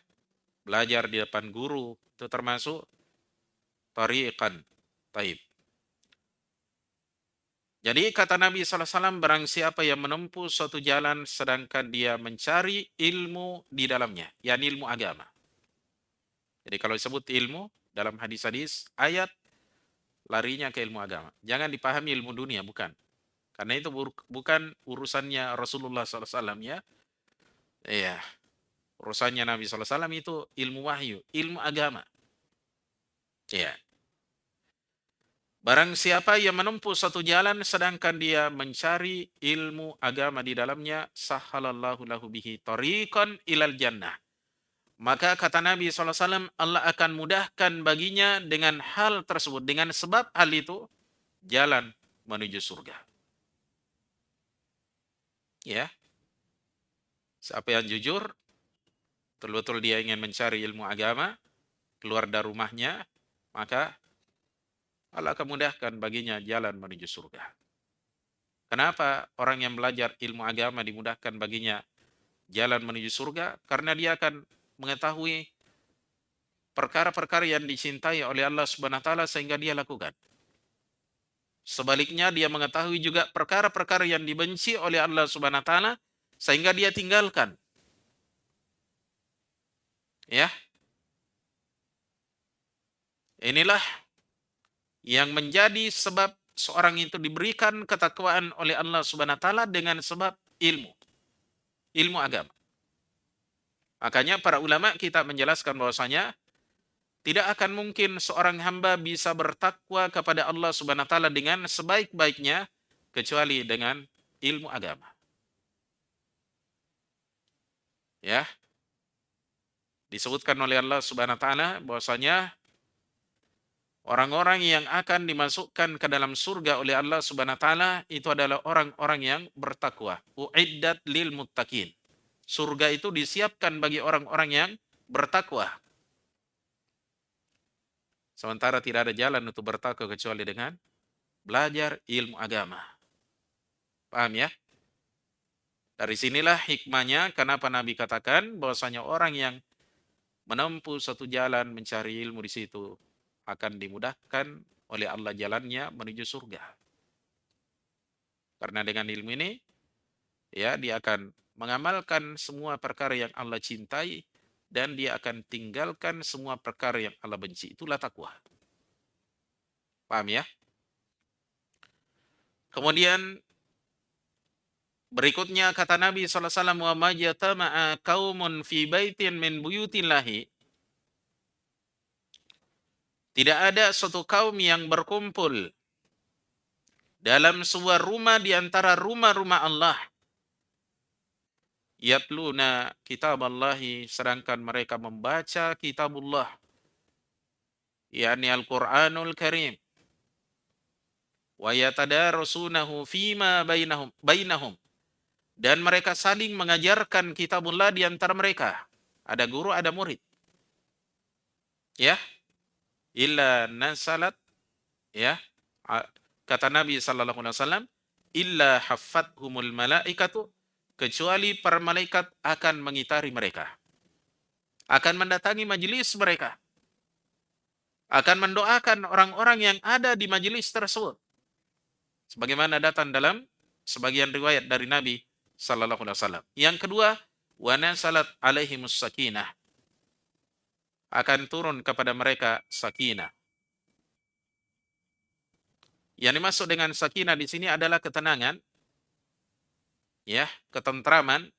Belajar di depan guru, itu termasuk tariqan. Taib. Jadi kata Nabi SAW, barang siapa yang menempuh suatu jalan sedangkan dia mencari ilmu di dalamnya, yakni ilmu agama. Jadi kalau disebut ilmu dalam hadis-hadis, ayat, larinya ke ilmu agama. Jangan dipahami ilmu dunia, bukan. Karena itu bukan urusannya Rasulullah SAW, ya. Iya. Urusannya Nabi SAW itu ilmu wahyu, ilmu agama. Iya. Barang siapa yang menempuh satu jalan sedangkan dia mencari ilmu agama di dalamnya, sahhalallahu lahu bihi tariqan ilal jannah. Maka kata Nabi SAW, Allah akan mudahkan baginya dengan hal tersebut. Dengan sebab hal itu, jalan menuju surga. Ya, siapa yang jujur, betul-betul dia ingin mencari ilmu agama, keluar dari rumahnya, maka Allah akan mudahkan baginya jalan menuju surga. Kenapa orang yang belajar ilmu agama dimudahkan baginya jalan menuju surga? Karena dia akan mengetahui perkara-perkara yang dicintai oleh Allah Subhanahu wa taala sehingga dia lakukan. Sebaliknya dia mengetahui juga perkara-perkara yang dibenci oleh Allah Subhanahu wa taala sehingga dia tinggalkan. Ya. Inilah yang menjadi sebab seorang itu diberikan ketakwaan oleh Allah Subhanahu wa taala dengan sebab ilmu agama. Makanya para ulama kita menjelaskan bahwasanya tidak akan mungkin seorang hamba bisa bertakwa kepada Allah Subhanahu wa taala dengan sebaik-baiknya kecuali dengan ilmu agama. Ya. Disebutkan oleh Allah Subhanahu wa taala bahwasanya orang-orang yang akan dimasukkan ke dalam surga oleh Allah Subhanahu wa taala itu adalah orang-orang yang bertakwa. Uiddat lil muttaqin. Surga itu disiapkan bagi orang-orang yang bertakwa. Sementara tidak ada jalan untuk bertakwa kecuali dengan belajar ilmu agama. Paham ya? Dari sinilah hikmahnya kenapa Nabi katakan bahwasanya orang yang menempuh satu jalan mencari ilmu di situ akan dimudahkan oleh Allah jalannya menuju surga. Karena dengan ilmu ini, ya dia akan mengamalkan semua perkara yang Allah cintai dan dia akan tinggalkan semua perkara yang Allah benci. Itulah takwa. Paham ya? Kemudian berikutnya kata Nabi SAW, wa majtama'a qaumun fi baitin min buyutillahi. Tidak ada suatu kaum yang berkumpul dalam sebuah rumah di antara rumah-rumah Allah. Yatluna kitaballahi, sedangkan mereka membaca kitabullah, yakni Al-Quranul Karim. Wa yatadarasunahu fima bainahum. Dan mereka saling mengajarkan kitabullah di antara mereka. Ada guru, ada murid. Ya. Illa nasalat, ya. Kata Nabi sallallahu alaihi wasallam, illa haffathumul malaikatu, kecuali para malaikat akan mengitari mereka. Akan mendatangi majelis mereka. Akan mendoakan orang-orang yang ada di majelis tersebut. Sebagaimana datang dalam sebagian riwayat dari Nabi sallallahu alaihi wasallam. Yang kedua, wa nasalat alaihimus sakinah. Akan turun kepada mereka sakinah. Yang dimaksud dengan sakinah di sini adalah ketenangan, ya, ketentraman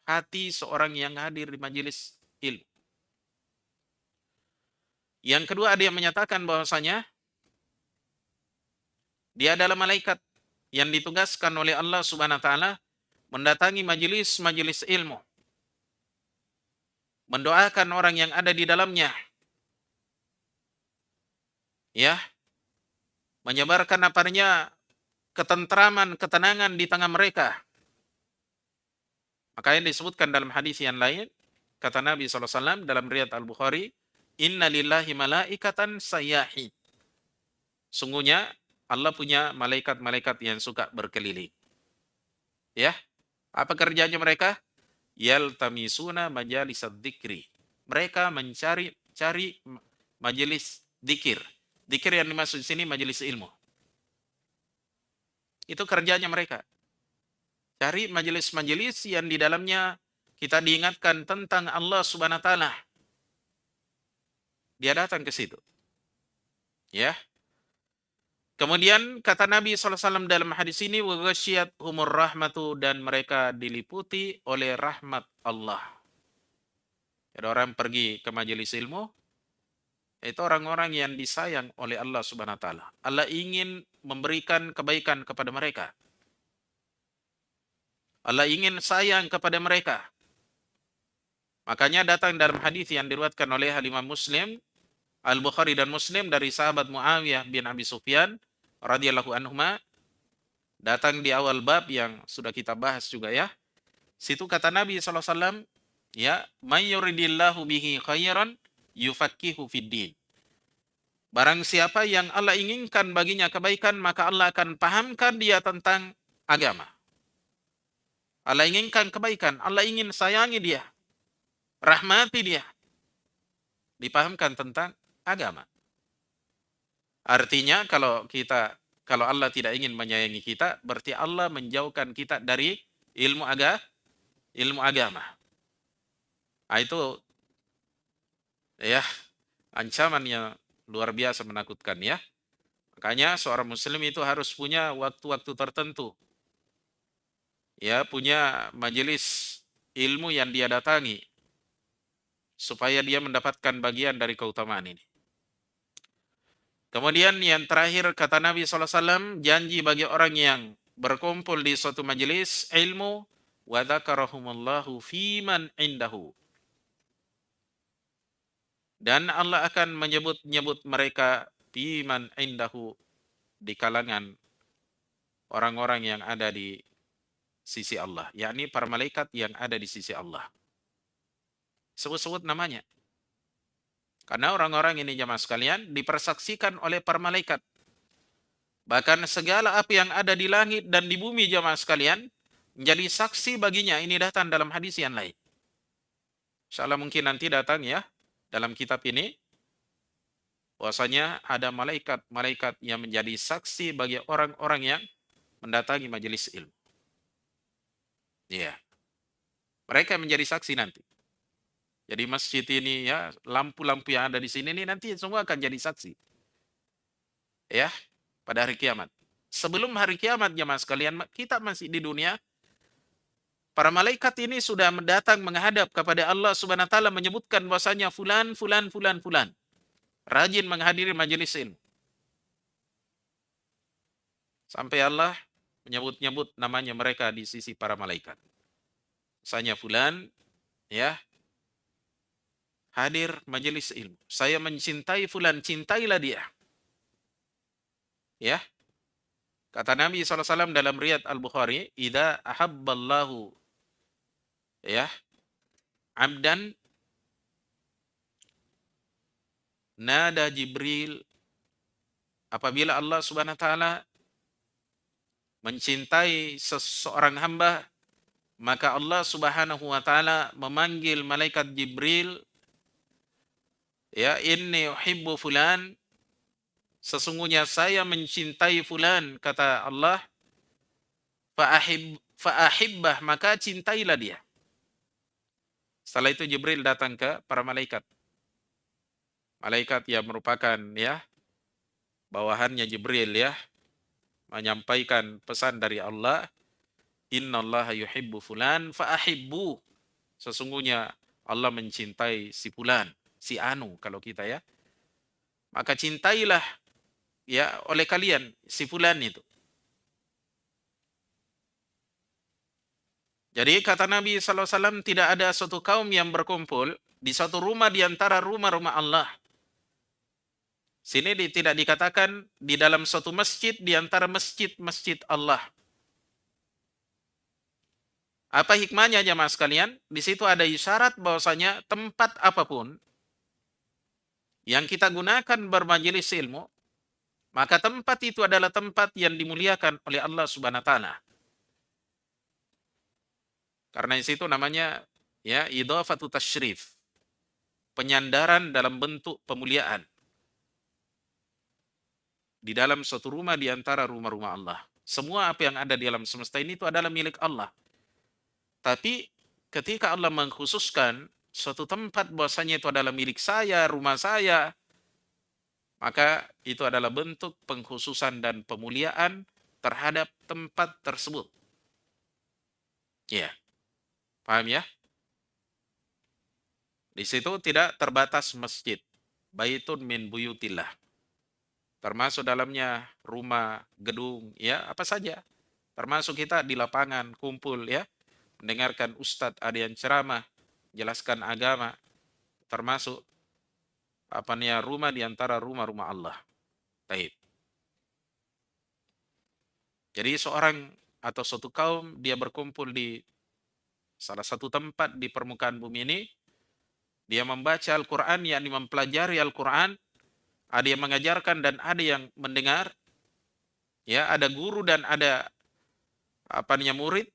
hati seorang yang hadir di majelis ilmu. Yang kedua ada yang menyatakan bahwasanya dia adalah malaikat yang ditugaskan oleh Allah Subhanahu wa taala mendatangi majelis-majelis ilmu, mendoakan orang yang ada di dalamnya, ya, menyebarkan apanya ketentraman, ketenangan di tengah mereka. Makanya disebutkan dalam hadis yang lain, kata Nabi SAW dalam riwayat Al-Bukhari, inna lillahi malaikatan sayyahin. Sungguhnya Allah punya malaikat-malaikat yang suka berkeliling. Ya, apa kerjanya mereka? Yaltamisuna majalis dzikri. Mereka mencari majelis dzikir. Dzikir yang dimaksud di sini majelis ilmu. Itu kerjanya mereka. Cari majelis-majelis yang di dalamnya kita diingatkan tentang Allah Subhanahu wa taala. Dia datang ke situ. Ya. Kemudian kata Nabi SAW dalam hadis ini, wa ghasyiyathumur rahmatu, dan mereka diliputi oleh rahmat Allah. Ada orang pergi ke majelis ilmu, Itu orang-orang yang disayang oleh Allah Subhanahu wa taala. Allah ingin memberikan kebaikan kepada mereka. Allah ingin sayang kepada mereka. Makanya datang dalam hadis yang diriwayatkan oleh Imam Muslim, Al-Bukhari dan Muslim dari sahabat Muawiyah bin Abi Sufyan radhiyallahu anhuma, datang di awal bab yang sudah kita bahas juga ya. Situ kata Nabi SAW, ya, may yuridillahu bihi khairan yufaqihu fid din. Barang siapa yang Allah inginkan baginya kebaikan, maka Allah akan pahamkan dia tentang agama. Allah inginkan kebaikan, Allah ingin sayangi dia, rahmati dia, dipahamkan tentang agama. Artinya kalau Allah tidak ingin menyayangi kita, berarti Allah menjauhkan kita dari ilmu agama. Nah, itu ya ancaman yang luar biasa menakutkan ya. Makanya seorang muslim itu harus punya waktu-waktu tertentu. Ya, punya majelis ilmu yang dia datangi supaya dia mendapatkan bagian dari keutamaan ini. Kemudian yang terakhir kata Nabi SAW, janji bagi orang yang berkumpul di suatu majelis ilmu, wa dzakarahumullahu fiman indahu. Dan Allah akan menyebut-nyebut mereka fiman indahu, di kalangan orang-orang yang ada di sisi Allah, yakni para malaikat yang ada di sisi Allah. Sebut-sebut namanya. Karena orang-orang ini jamaah sekalian dipersaksikan oleh para malaikat. Bahkan segala apa yang ada di langit dan di bumi jamaah sekalian menjadi saksi baginya. Ini datang dalam hadis yang lain. Insyaallah mungkin nanti datang ya dalam kitab ini. Bahwasanya ada malaikat-malaikat yang menjadi saksi bagi orang-orang yang mendatangi majelis ilmu. Iya. Mereka menjadi saksi nanti. Jadi masjid ini ya, lampu-lampu yang ada di sini ini nanti semua akan jadi saksi. Ya, pada hari kiamat. Sebelum hari kiamat jemaah sekalian, kita masih di dunia, para malaikat ini sudah mendatang menghadap kepada Allah Subhanahu wa taala menyebutkan bahwasanya fulan rajin menghadiri majelis ilmu. Sampai Allah menyebut-nyebut namanya mereka di sisi para malaikat. Misalnya fulan ya, hadir majelis ilmu. Saya mencintai fulan, cintailah dia. Ya. Kata Nabi SAW dalam riwayat Al-Bukhari, "Idza ahabballahu ya abdan nada Jibril." Apabila Allah Subhanahu wa taala mencintai seseorang hamba, maka Allah Subhanahu wa taala memanggil malaikat Jibril, ya, inni uhibbu fulan, sesungguhnya saya mencintai fulan, kata Allah, fa'ahibbah, maka cintailah dia. Setelah itu Jibril datang ke para malaikat. Malaikat yang merupakan ya bawahannya Jibril ya, menyampaikan pesan dari Allah, innallaha yuhibbu fulan fa'ahibbu. Sesungguhnya Allah mencintai si fulan, si anu kalau kita ya. Maka cintailah ya oleh kalian si fulan itu. Jadi kata Nabi SAW, tidak ada suatu kaum yang berkumpul di satu rumah di antara rumah-rumah Allah. Sini tidak dikatakan di dalam suatu masjid di antara masjid-masjid Allah. Apa hikmahnya jemaah sekalian? Di situ ada isyarat bahwasanya tempat apapun yang kita gunakan bermajelis ilmu, maka tempat itu adalah tempat yang dimuliakan oleh Allah Subhanahu wa taala. Karena di situ namanya ya idhafatu tasyrif. Penyandaran dalam bentuk pemuliaan. Di dalam suatu rumah di antara rumah-rumah Allah. Semua apa yang ada di alam semesta ini itu adalah milik Allah. Tapi ketika Allah mengkhususkan suatu tempat bahwasanya itu adalah milik saya, rumah saya, maka itu adalah bentuk pengkhususan dan pemuliaan terhadap tempat tersebut. Ya. Paham ya? Di situ tidak terbatas masjid. baitun min buyutillah. Termasuk dalamnya rumah, gedung, ya apa saja. Termasuk kita di lapangan kumpul ya, mendengarkan ustadz ada yang ceramah, jelaskan agama, termasuk apa nih rumah di antara rumah-rumah Allah. Taib. Jadi seorang atau suatu kaum dia berkumpul di salah satu tempat di permukaan bumi ini, dia membaca Al-Quran, yakni mempelajari Al-Quran, ada yang mengajarkan dan ada yang mendengar, ya ada guru dan ada apa namanya murid.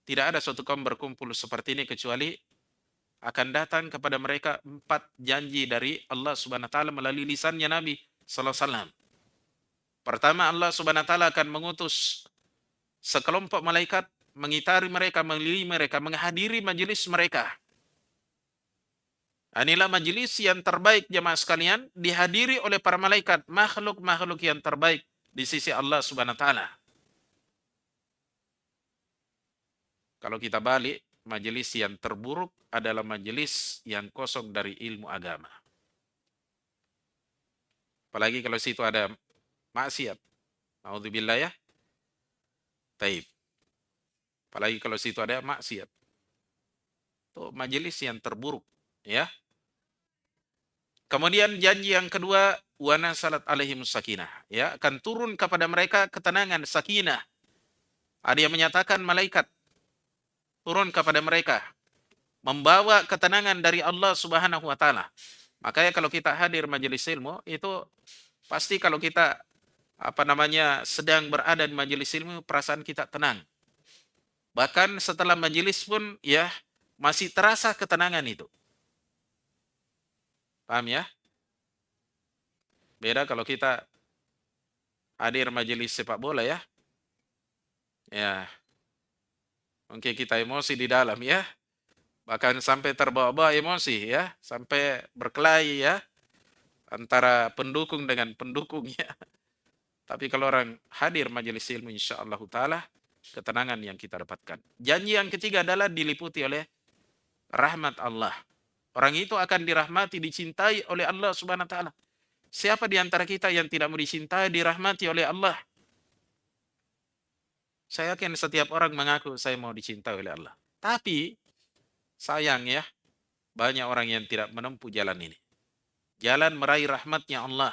Tidak ada suatu kaum berkumpul seperti ini kecuali akan datang kepada mereka 4 janji dari Allah Subhanahu wa taala melalui lisannya Nabi sallallahu alaihi wasallam. Pertama, Allah Subhanahu wa taala akan mengutus sekelompok malaikat mengitari mereka, mengelilingi mereka, menghadiri majelis mereka. Inilah majelis yang terbaik jemaah sekalian, dihadiri oleh para malaikat, makhluk-makhluk yang terbaik di sisi Allah Subhanahu wa taala. Kalau kita balik, majelis yang terburuk adalah majelis yang kosong dari ilmu agama. Apalagi kalau situ ada maksiat. Naudzubillah ya. Taib. Apalagi kalau situ ada maksiat. Itu majelis yang terburuk, ya. Kemudian janji yang kedua, wa nasalat alaihim sakinah, ya, akan turun kepada mereka ketenangan, sakinah. Ada yang menyatakan malaikat turun kepada mereka, membawa ketenangan dari Allah Subhanahu wa taala. Makanya kalau kita hadir majelis ilmu itu pasti kalau kita apa namanya sedang berada di majelis ilmu perasaan kita tenang. Bahkan setelah majelis pun ya masih terasa ketenangan itu. Paham ya? Beda kalau kita hadir majelis sepak bola ya. Ya. Mungkin kita emosi di dalam ya. Bahkan sampai terbawa-bawa emosi ya, sampai berkelahi ya antara pendukung dengan pendukung ya. Tapi kalau orang hadir majelis ilmu insyaallah taala ketenangan yang kita dapatkan. Janji yang ketiga adalah diliputi oleh rahmat Allah. Orang itu akan dirahmati, dicintai oleh Allah Subhanahu wa taala. Siapa di antara kita yang tidak mau dicintai, dirahmati oleh Allah? Saya yakin setiap orang mengaku saya mau dicintai oleh Allah. Tapi sayang ya, banyak orang yang tidak menempuh jalan ini. Jalan meraih rahmatnya Allah,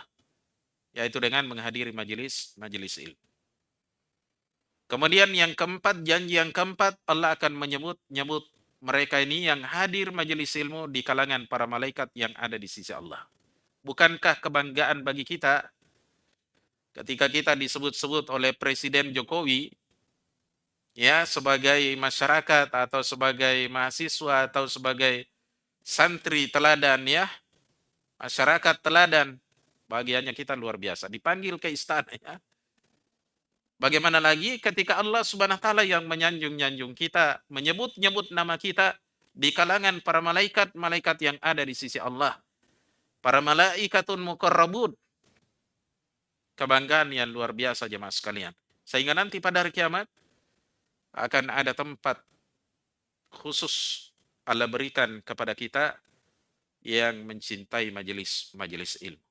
yaitu dengan menghadiri majelis ilmu. Kemudian yang keempat, janji yang keempat, Allah akan menyebut mereka ini yang hadir majelis ilmu di kalangan para malaikat yang ada di sisi Allah. Bukankah kebanggaan bagi kita ketika kita disebut-sebut oleh Presiden Jokowi ya sebagai masyarakat atau sebagai mahasiswa atau sebagai santri teladan ya, masyarakat teladan, bagiannya kita luar biasa, dipanggil ke istana ya. Bagaimana lagi ketika Allah Subhanahu wa taala yang menyanjung-nyanjung kita, menyebut-nyebut nama kita di kalangan para malaikat yang ada di sisi Allah. Para malaikatun muqarrabun. Kebanggaan yang luar biasa jemaah sekalian. Sehingga nanti pada hari kiamat akan ada tempat khusus Allah berikan kepada kita yang mencintai majelis ilmu.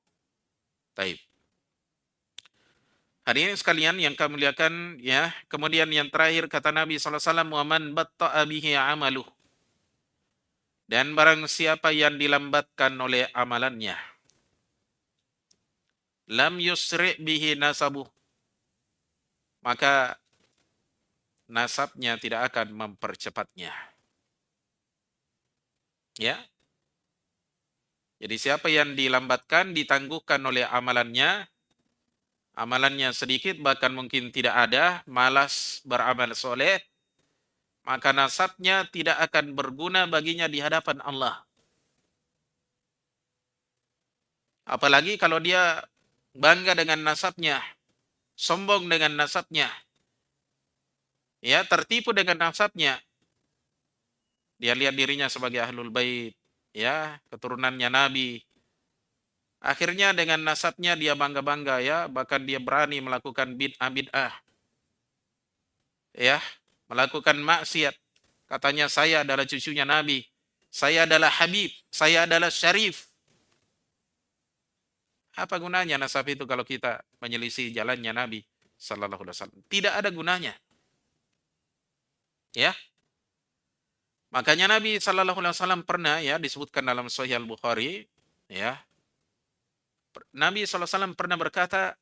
Taib. Hadirin sekalian yang kami muliakan ya, kemudian yang terakhir kata Nabi sallallahu alaihi wasallam, "Wa man batta'a bihi 'amaluh." Dan barang siapa yang dilambatkan oleh amalannya, lam yusri' bihi nasabuh, maka nasabnya tidak akan mempercepatnya. Ya. Jadi siapa yang dilambatkan, ditangguhkan oleh amalannya sedikit, bahkan mungkin tidak ada, malas beramal soleh, maka nasabnya tidak akan berguna baginya di hadapan Allah. Apalagi kalau dia bangga dengan nasabnya, sombong dengan nasabnya, ya tertipu dengan nasabnya. Dia lihat dirinya sebagai ahlul bait, ya keturunannya Nabi. Akhirnya dengan nasabnya dia bangga-bangga ya, bahkan dia berani melakukan bid'ah. Ya, melakukan maksiat. Katanya saya adalah cucunya Nabi. Saya adalah Habib, saya adalah Syarif. Apa gunanya nasab itu kalau kita menyelisih jalannya Nabi sallallahu alaihi wasallam? Tidak ada gunanya. Ya. Makanya Nabi sallallahu alaihi wasallam pernah ya disebutkan dalam Sahih Al-Bukhari ya. Nabi sallallahu alaihi wasallam pernah berkata,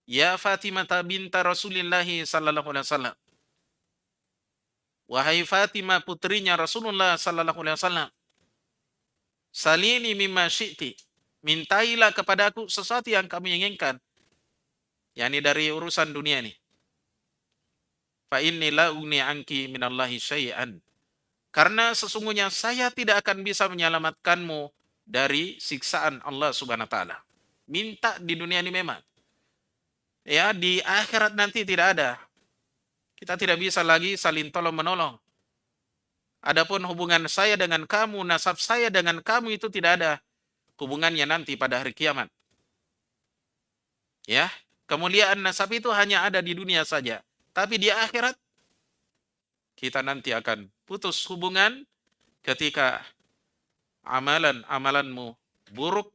"Ya Fatimah binta Rasulillahi sallallahu alaihi wasallam." Wahai Fatimah putrinya Rasulullah sallallahu alaihi wasallam, salini mimma syi'ti. Mintailah kepadaku sesuatu yang kamu inginkan. Yani dari urusan dunia ini. Fa inni la ugni anki minallahi syai'an. Karena sesungguhnya saya tidak akan bisa menyelamatkanmu dari siksaan Allah Subhanahu wa taala. Minta di dunia ini memang. Ya, di akhirat nanti tidak ada. Kita tidak bisa lagi saling tolong-menolong. Adapun hubungan saya dengan kamu, nasab saya dengan kamu itu tidak ada hubungannya nanti pada hari kiamat. Ya, kemuliaan nasab itu hanya ada di dunia saja. Tapi di akhirat kita nanti akan putus hubungan ketika amalan-amalanmu buruk,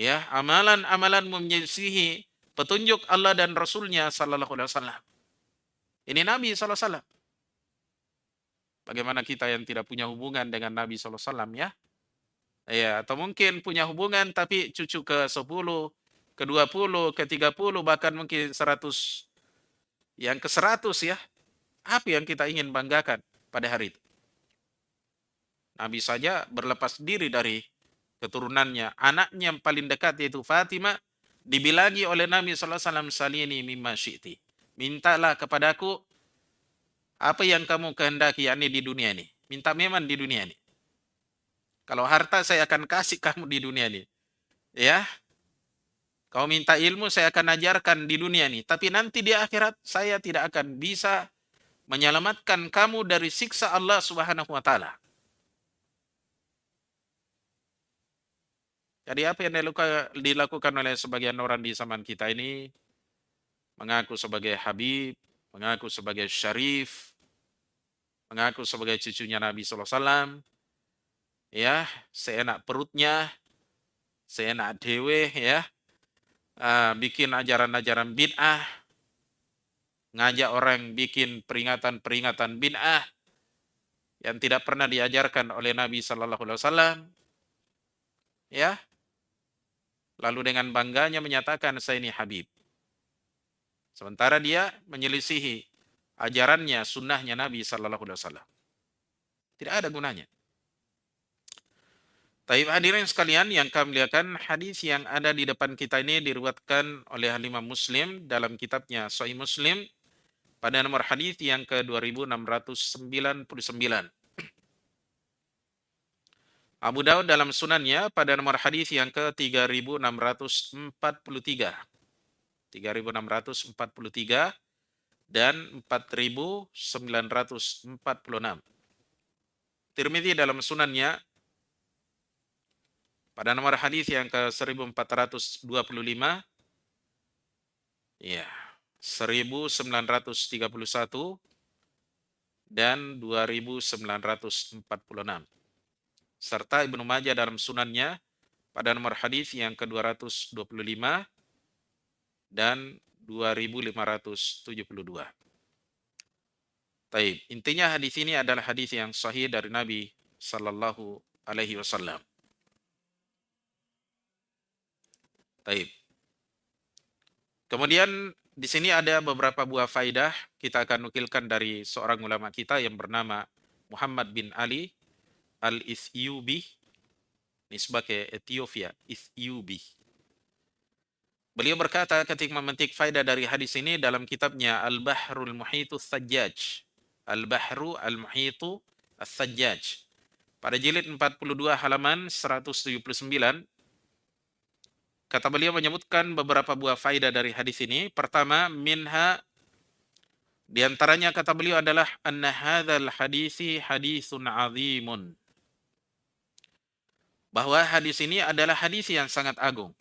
ya, amalan-amalanmu menyelisihi petunjuk Allah dan Rasulnya sallallahu alaihi wasallam. Ini Nabi sallallahu alaihi wasallam. Bagaimana kita yang tidak punya hubungan dengan Nabi sallallahu alaihi wasallam ya? Ya, atau mungkin punya hubungan tapi cucu ke 10, ke 20, ke 30, bahkan mungkin 100, yang ke 100 ya. Apa yang kita ingin banggakan pada hari itu? Nabi saja berlepas diri dari keturunannya. Anaknya yang paling dekat yaitu Fatimah, dibilangi oleh Nabi SAW, salini mimma syi'ti. Mintalah kepadaku apa yang kamu kehendaki, yakni di dunia ini. Minta memang di dunia ini. Kalau harta saya akan kasih kamu di dunia ini. Ya, kau minta ilmu saya akan ajarkan di dunia ini. Tapi nanti di akhirat saya tidak akan bisa menyelamatkan kamu dari siksa Allah Subhanahu wa taala. Jadi apa yang dilakukan oleh sebagian orang di zaman kita ini, mengaku sebagai Habib, mengaku sebagai Syarif, mengaku sebagai cucunya Nabi SAW, ya, seenak perutnya, seenak dewe, ya, bikin ajaran-ajaran bid'ah, ngajak orang bikin peringatan-peringatan bid'ah yang tidak pernah diajarkan oleh Nabi SAW, ya, lalu dengan bangganya menyatakan saya ini Habib. Sementara dia menyelisihi ajarannya, sunnahnya Nabi SAW. Tidak ada gunanya. Taib hadirin sekalian yang kami muliakan, hadis yang ada di depan kita ini diriwayatkan oleh Imam Muslim dalam kitabnya Sahih Muslim pada nomor hadis yang ke-2699. Abu Daud dalam sunannya pada nomor hadis yang ke-3643. 3643 dan 4946. Tirmidzi dalam sunannya pada nomor hadis yang ke-1425, ya, 1931 dan 2946. Serta Ibnu Majah dalam sunannya pada nomor hadis yang ke-225 dan 2572. Taib. Intinya hadis ini adalah hadis yang sahih dari Nabi sallallahu alaihi wasallam. Taib. Kemudian di sini ada beberapa buah faidah kita akan nukilkan dari seorang ulama kita yang bernama Muhammad bin Ali Al-Isyubi, nisbah ke Ethiopia, Isyubi. Beliau berkata ketika memetik faedah dari hadis ini dalam kitabnya Al-Bahrul Muhitu As-Sajjaj. Al-Bahru Al-Muhitu As-Sajjaj. Pada jilid 42 halaman 179, kata beliau menyebutkan beberapa buah faedah dari hadis ini. Pertama, minha, diantaranya kata beliau adalah anna hadzal hadisi hadisun azimun. Bahwa hadis ini adalah hadis yang sangat agung.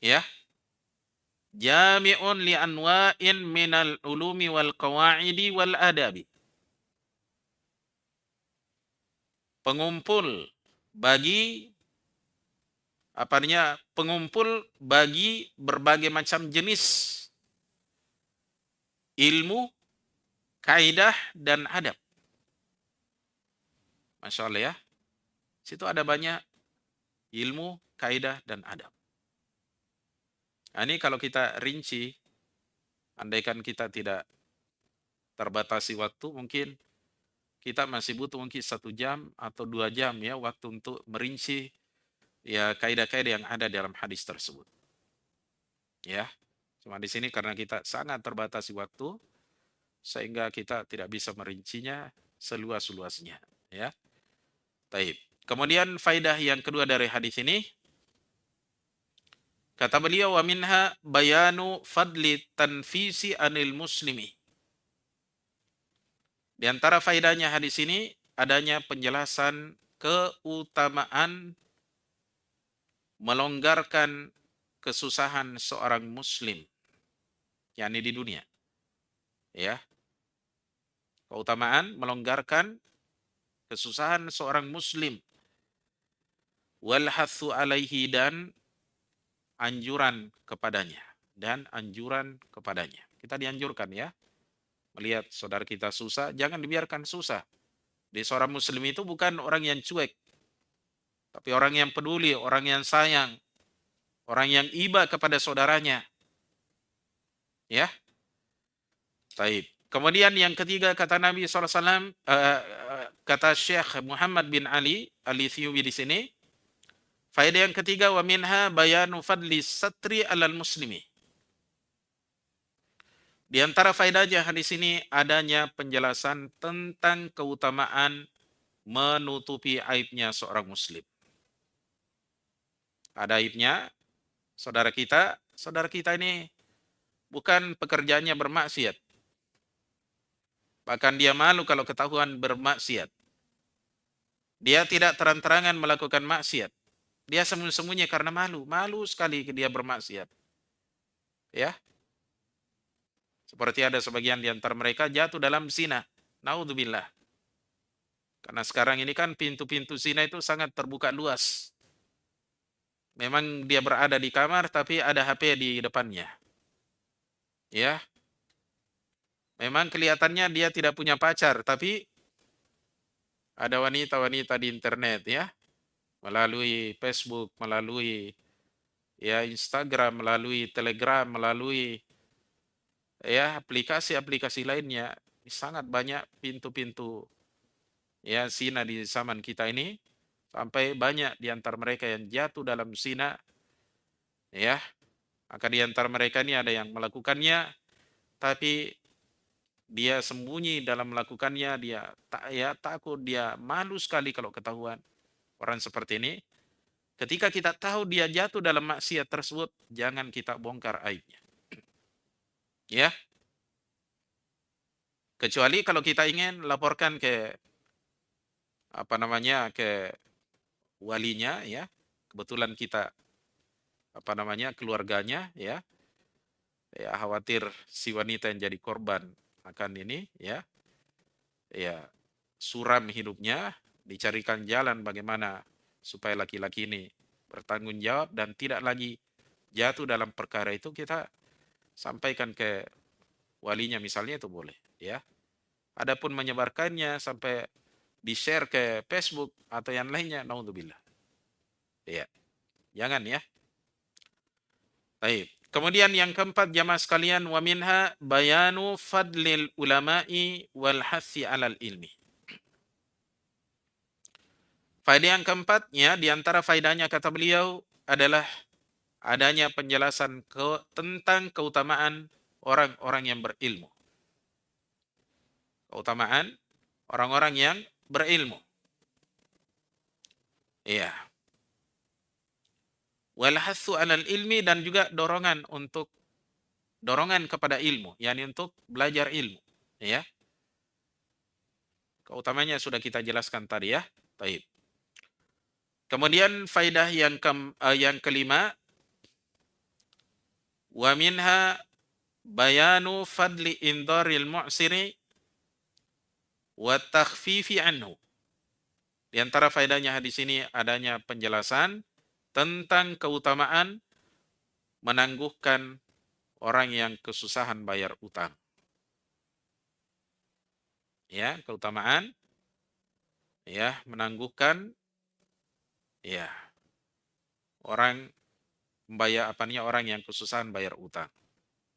Ya, jami'un li anwa'in minal ulumi wal qawaidi wal adabi. Pengumpul bagi pengumpul bagi berbagai macam jenis ilmu, kaidah dan adab. Masya Allah ya. Situ ada banyak ilmu, kaidah dan adab. Nah, ini kalau kita rinci, andaikan kita tidak terbatasi waktu, mungkin kita masih butuh mungkin 1 jam atau 2 jam ya waktu untuk merinci ya kaidah-kaidah yang ada dalam hadis tersebut. Ya, cuma di sini karena kita sangat terbatasi waktu, sehingga kita tidak bisa merincinya seluas-luasnya. Ya, taib. Kemudian faidah yang kedua dari hadis ini, kata beliau, wa minha bayanu fadli tanfisi anil muslimi. Di antara faedahnya hadis ini adanya penjelasan keutamaan melonggarkan kesusahan seorang muslim, yakni di dunia. Ya. Keutamaan melonggarkan kesusahan seorang muslim. Wal hatsu alaihi, dan anjuran kepadanya. Kita dianjurkan ya, melihat saudara kita susah, jangan dibiarkan susah. Di seorang muslim itu bukan orang yang cuek, tapi orang yang peduli, orang yang sayang, orang yang iba kepada saudaranya. Ya. Taib. Kemudian yang ketiga, kata Nabi SAW, kata Syekh Muhammad bin Ali Al-Ethiopi di sini, faedah yang ketiga, wa minha bayanu fadli satri alal muslimi. Di antara faedahnya hadis ini adanya penjelasan tentang keutamaan menutupi aibnya seorang muslim. Ada aibnya saudara kita ini bukan pekerjaannya bermaksiat. Bahkan dia malu kalau ketahuan bermaksiat. Dia tidak terang-terangan melakukan maksiat. Dia sembunyi-sembunyi karena malu. Malu sekali dia bermaksiat. Ya. Seperti ada sebagian di antara mereka jatuh dalam zina. Naudzubillah. Karena sekarang ini kan pintu-pintu zina itu sangat terbuka luas. Memang dia berada di kamar tapi ada HP di depannya. Ya. Memang kelihatannya dia tidak punya pacar, tapi ada wanita-wanita di internet ya. Melalui Facebook, melalui ya Instagram, melalui Telegram, melalui ya aplikasi-aplikasi lainnya. Sangat banyak pintu-pintu ya zina di zaman kita ini, sampai banyak di antara mereka yang jatuh dalam zina. Ya, maka di antara mereka ini ada yang melakukannya tapi dia sembunyi dalam melakukannya, dia takut, dia malu sekali kalau ketahuan. Orang seperti ini, ketika kita tahu dia jatuh dalam maksiat tersebut, jangan kita bongkar aibnya. Ya. Kecuali kalau kita ingin laporkan ke ke walinya ya. Kebetulan kita keluarganya ya. Ya, khawatir si wanita yang jadi korban akan ini ya. Ya, suram hidupnya, dicarikan jalan bagaimana supaya laki-laki ini bertanggung jawab dan tidak lagi jatuh dalam perkara itu, kita sampaikan ke walinya misalnya, itu boleh ya. Adapun menyebarkannya sampai di-share ke Facebook atau yang lainnya, naudzubillah. Ya. Jangan ya. Baik. Kemudian yang keempat, jamaah sekalian, wa minha bayanu fadlil ulama'i wal hassi 'alal ilmi. Faedah yang keempatnya, di antara faedahnya kata beliau adalah adanya penjelasan tentang keutamaan orang-orang yang berilmu. Keutamaan orang-orang yang berilmu. Iya. Wal hassu 'alal ilmi, dan juga dorongan kepada ilmu, yakni untuk belajar ilmu, ya. Keutamanya sudah kita jelaskan tadi ya. Baik. Kemudian faidah yang kelima, wa minha bayanu fadli indharil mu'siri wa takhfifi anhu. Di antara faedahnya hadis ini adanya penjelasan tentang keutamaan menangguhkan orang yang kesusahan bayar utang. Ya, keutamaan ya menangguhkan ya orang orang yang kesusahan bayar utang.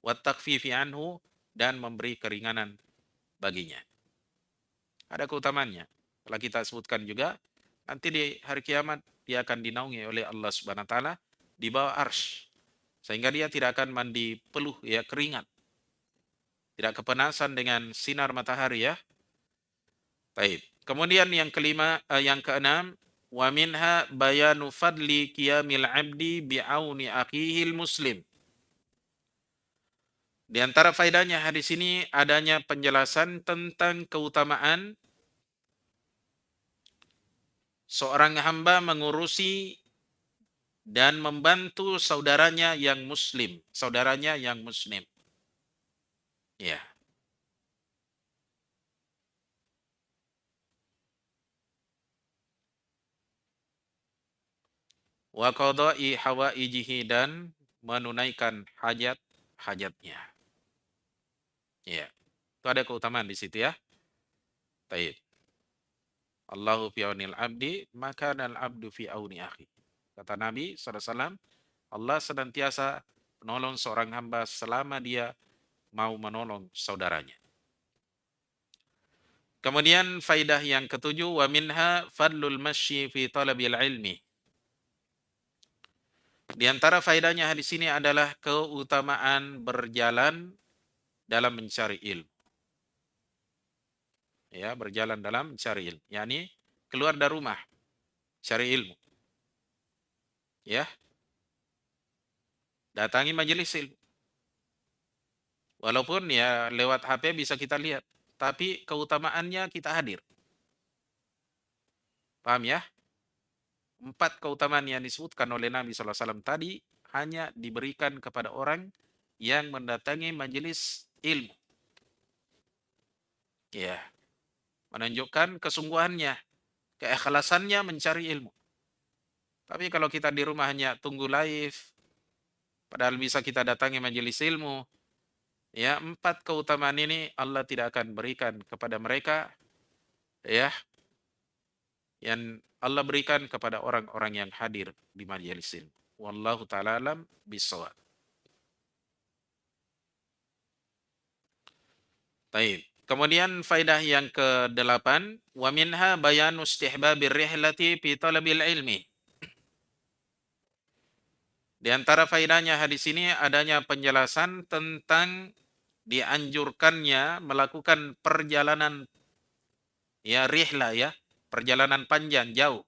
Wa takfifi anhu, dan memberi keringanan baginya. Ada keutamaannya. Telah kita sebutkan juga, nanti di hari kiamat dia akan dinaungi oleh Allah Subhanahu wa taala di bawah arsy. Sehingga dia tidak akan mandi peluh ya keringat. Tidak kepanasan dengan sinar matahari ya. Baik. Kemudian yang keenam, wa minha bayanu fadli qiyamil abdi bi'auni akhihil muslim. Di antara faedahnya hadis ini adanya penjelasan tentang keutamaan seorang hamba mengurusi dan membantu saudaranya yang muslim, Ya. Wa qada'i hawaijihi, dan menunaikan hajatnya. Ya. Itu ada keutamaan di situ ya. Baik. Allahu fi aunil abdi, maka al abdu fi auni akhi. Kata Nabi SAW, Allah senantiasa menolong seorang hamba selama dia mau menolong saudaranya. Kemudian faidah yang ketujuh, wa minha fadlul masyi fi talabil ilmi. Di antara faedahnya hadis ini adalah keutamaan berjalan dalam mencari ilmu. Ya, berjalan dalam mencari ilmu. yakni keluar dari rumah, cari ilmu. Ya. Datangi majelis ilmu. Walaupun ya lewat HP bisa kita lihat, tapi keutamaannya kita hadir. Paham ya? 4 keutamaan yang disebutkan oleh Nabi SAW tadi hanya diberikan kepada orang yang mendatangi majelis ilmu. Ya. Menunjukkan kesungguhannya, keikhlasannya mencari ilmu. Tapi kalau kita di rumah hanya tunggu live, padahal bisa kita datangi majelis ilmu, ya 4 keutamaan ini Allah tidak akan berikan kepada mereka, ya, yang Allah berikan kepada orang-orang yang hadir di majelis ilmu. Wallahu ta'ala alam bisawab. Baik. Kemudian faidah yang ke-8, wa minha bayanu istihbabir rihlati fi talabil ilmi. Di antara faedahnya hadis ini adanya penjelasan tentang dianjurkannya melakukan perjalanan ya rihla ya, perjalanan panjang jauh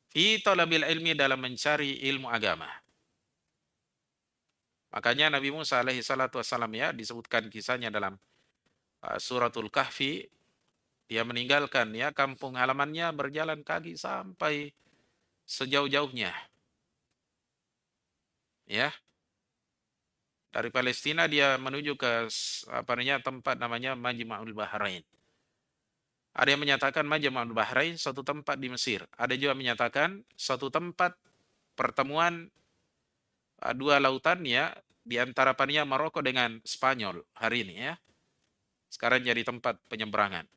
fi talabil ilmi, dalam mencari ilmu agama. Makanya Nabi Musa alaihi salatu wassalam ya disebutkan kisahnya dalam suratul Kahfi, dia meninggalkan ya kampung halamannya, berjalan kaki sampai sejauh-jauhnya. Ya. Dari Palestina dia menuju ke tempat namanya Majma'ul Bahrain. Ada yang menyatakan Majma'ul Bahrain suatu tempat di Mesir. Ada juga menyatakan suatu tempat pertemuan dua lautan ya, di antara Maroko dengan Spanyol hari ini ya. Sekarang jadi tempat penyeberangan.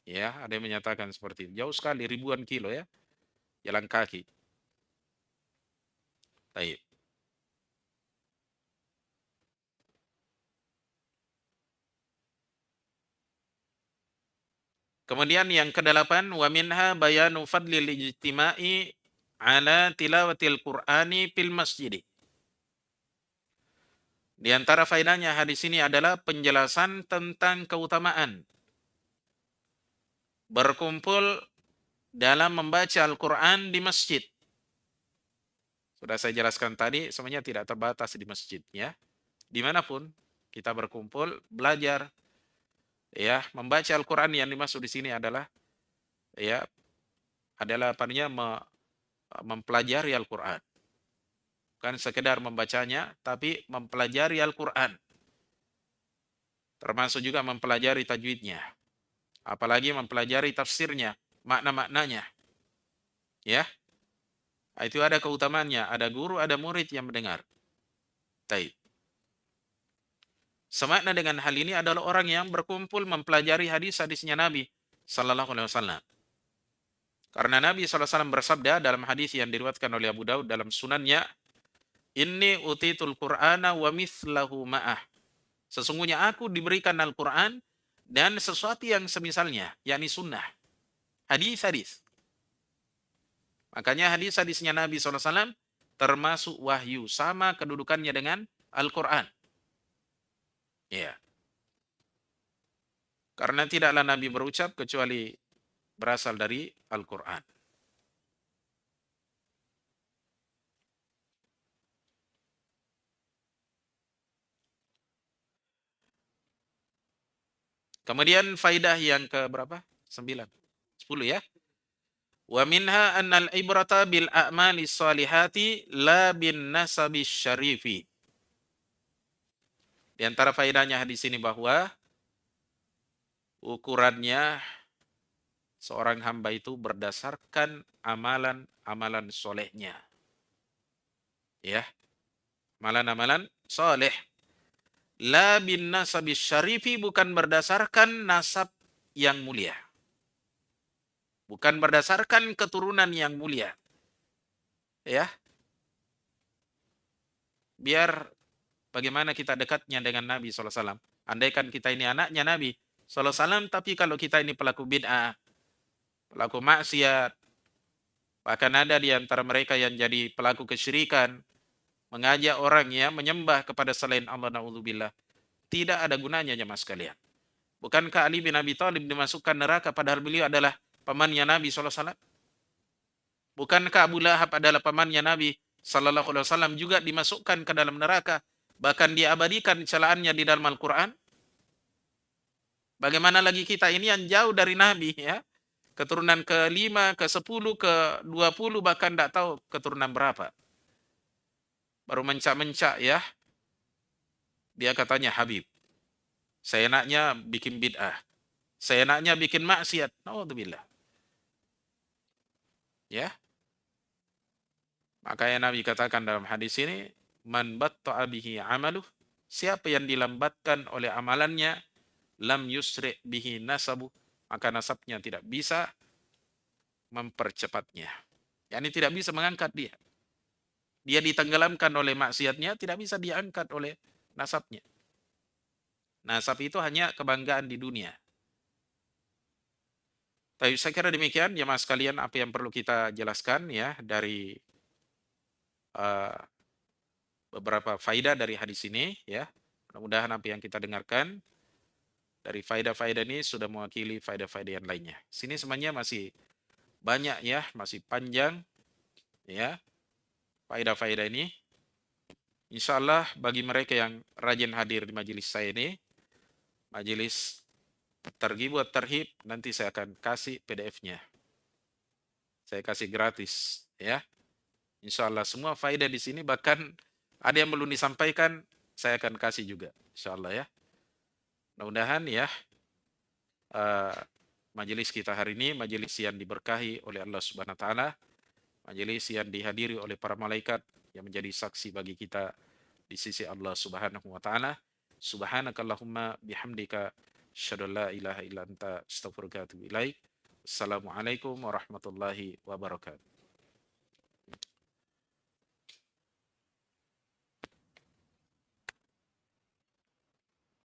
Ya, ada yang menyatakan seperti itu. Jauh sekali, ribuan kilo ya, jalan kaki. Baik. Kemudian yang ke-8, wa minha bayanu fadlil ijtima'i ala tilawatil Qur'ani fil masjid. Di antara faedahnya hadis ini adalah penjelasan tentang keutamaan berkumpul dalam membaca Al-Quran di masjid. Sudah saya jelaskan tadi, semuanya tidak terbatas di masjid ya. Dimanapun kita berkumpul, belajar, ya, membaca Al-Quran. Yang dimaksud di sini adalah ya mempelajari Al-Quran. Bukan sekedar membacanya, tapi mempelajari Al-Quran. Termasuk juga mempelajari tajwidnya. Apalagi mempelajari tafsirnya, makna-maknanya. Ya. Itu ada keutamaannya, ada guru, ada murid yang mendengar. Taib. Semakna dengan hal ini adalah orang yang berkumpul mempelajari hadis-hadisnya Nabi sallallahu alaihi wasallam. Karena Nabi SAW bersabda dalam hadis yang diriwayatkan oleh Abu Daud dalam sunannya, "Inni utitul Qur'ana wa mithlahu ma'ah." Sesungguhnya aku diberikan Al-Quran dan sesuatu yang semisalnya, yakni sunnah. Hadis-hadis. Makanya hadis-hadisnya Nabi SAW termasuk wahyu. Sama kedudukannya dengan Al-Quran. Ya. Karena tidaklah Nabi berucap kecuali berasal dari Al-Quran. Kemudian faidah yang ke berapa? 9. 10 ya. Wa minha annal ibrata bil a'mali salihati la bin nasabi syarifi. Di antara faedahnya hadis ini bahwa ukurannya seorang hamba itu berdasarkan amalan-amalan solehnya. Ya, amalan-amalan soleh. La bin nasabi syarifi, bukan berdasarkan nasab yang mulia. Bukan berdasarkan keturunan yang mulia. Ya. Biar bagaimana kita dekatnya dengan Nabi SAW. Andaikan kita ini anaknya Nabi SAW, tapi kalau kita ini pelaku bid'ah, pelaku maksiat, bahkan ada di antara mereka yang jadi pelaku kesyirikan, mengajak orang ya menyembah kepada selain Allah, na'udzubillah, tidak ada gunanya jemaah sekalian. Bukankah Ali bin Abi Thalib dimasukkan neraka padahal beliau adalah pamannya Nabi SAW? Bukankah Abu Lahab adalah pamannya Nabi SAW juga dimasukkan ke dalam neraka? Bahkan diabadikan celaannya di dalam Al-Quran. Bagaimana lagi kita ini yang jauh dari Nabi ya? Keturunan ke-5, ke-10, ke-20, bahkan tidak tahu keturunan berapa. Baru mencak-mencak ya. Dia katanya Habib. Saya enaknya bikin bid'ah. Saya enaknya bikin maksiat. Na'udzubillah. Ya. Makanya Nabi katakan dalam hadis ini, man batta'a bihi amaluh, siapa yang dilambatkan oleh amalannya, lam yusri' bihi nasabu, maka nasabnya tidak bisa mempercepatnya. Yani tidak bisa mengangkat dia. Dia ditenggelamkan oleh maksiatnya, tidak bisa diangkat oleh nasabnya. Nasab itu hanya kebanggaan di dunia. Tapi saya kira demikian, jemaah sekalian, apa yang perlu kita jelaskan ya dari beberapa faedah dari hadis ini ya. Mudah-mudahan apa yang kita dengarkan dari faedah-faedah ini sudah mewakili faedah-faedah yang lainnya. Sini semuanya masih banyak ya, masih panjang ya faedah-faedah ini. Insya Allah bagi mereka yang rajin hadir di majelis saya ini, majelis Targhib wa Tarhib, nanti saya akan kasih PDF-nya. Saya kasih gratis ya. Insya Allah semua faedah di sini, bahkan ada yang belum disampaikan, saya akan kasih juga. Insya Allah ya. Mudah-mudahan ya majelis kita hari ini, majelis yang diberkahi oleh Allah Subhanahu wa taala, majelis yang dihadiri oleh para malaikat yang menjadi saksi bagi kita di sisi Allah Subhanahu wa taala. Subhanakallahumma bihamdika asyhadu an la ilaha illa anta astaghfiruka wa atubu ilaik. Assalamualaikum warahmatullahi wabarakatuh.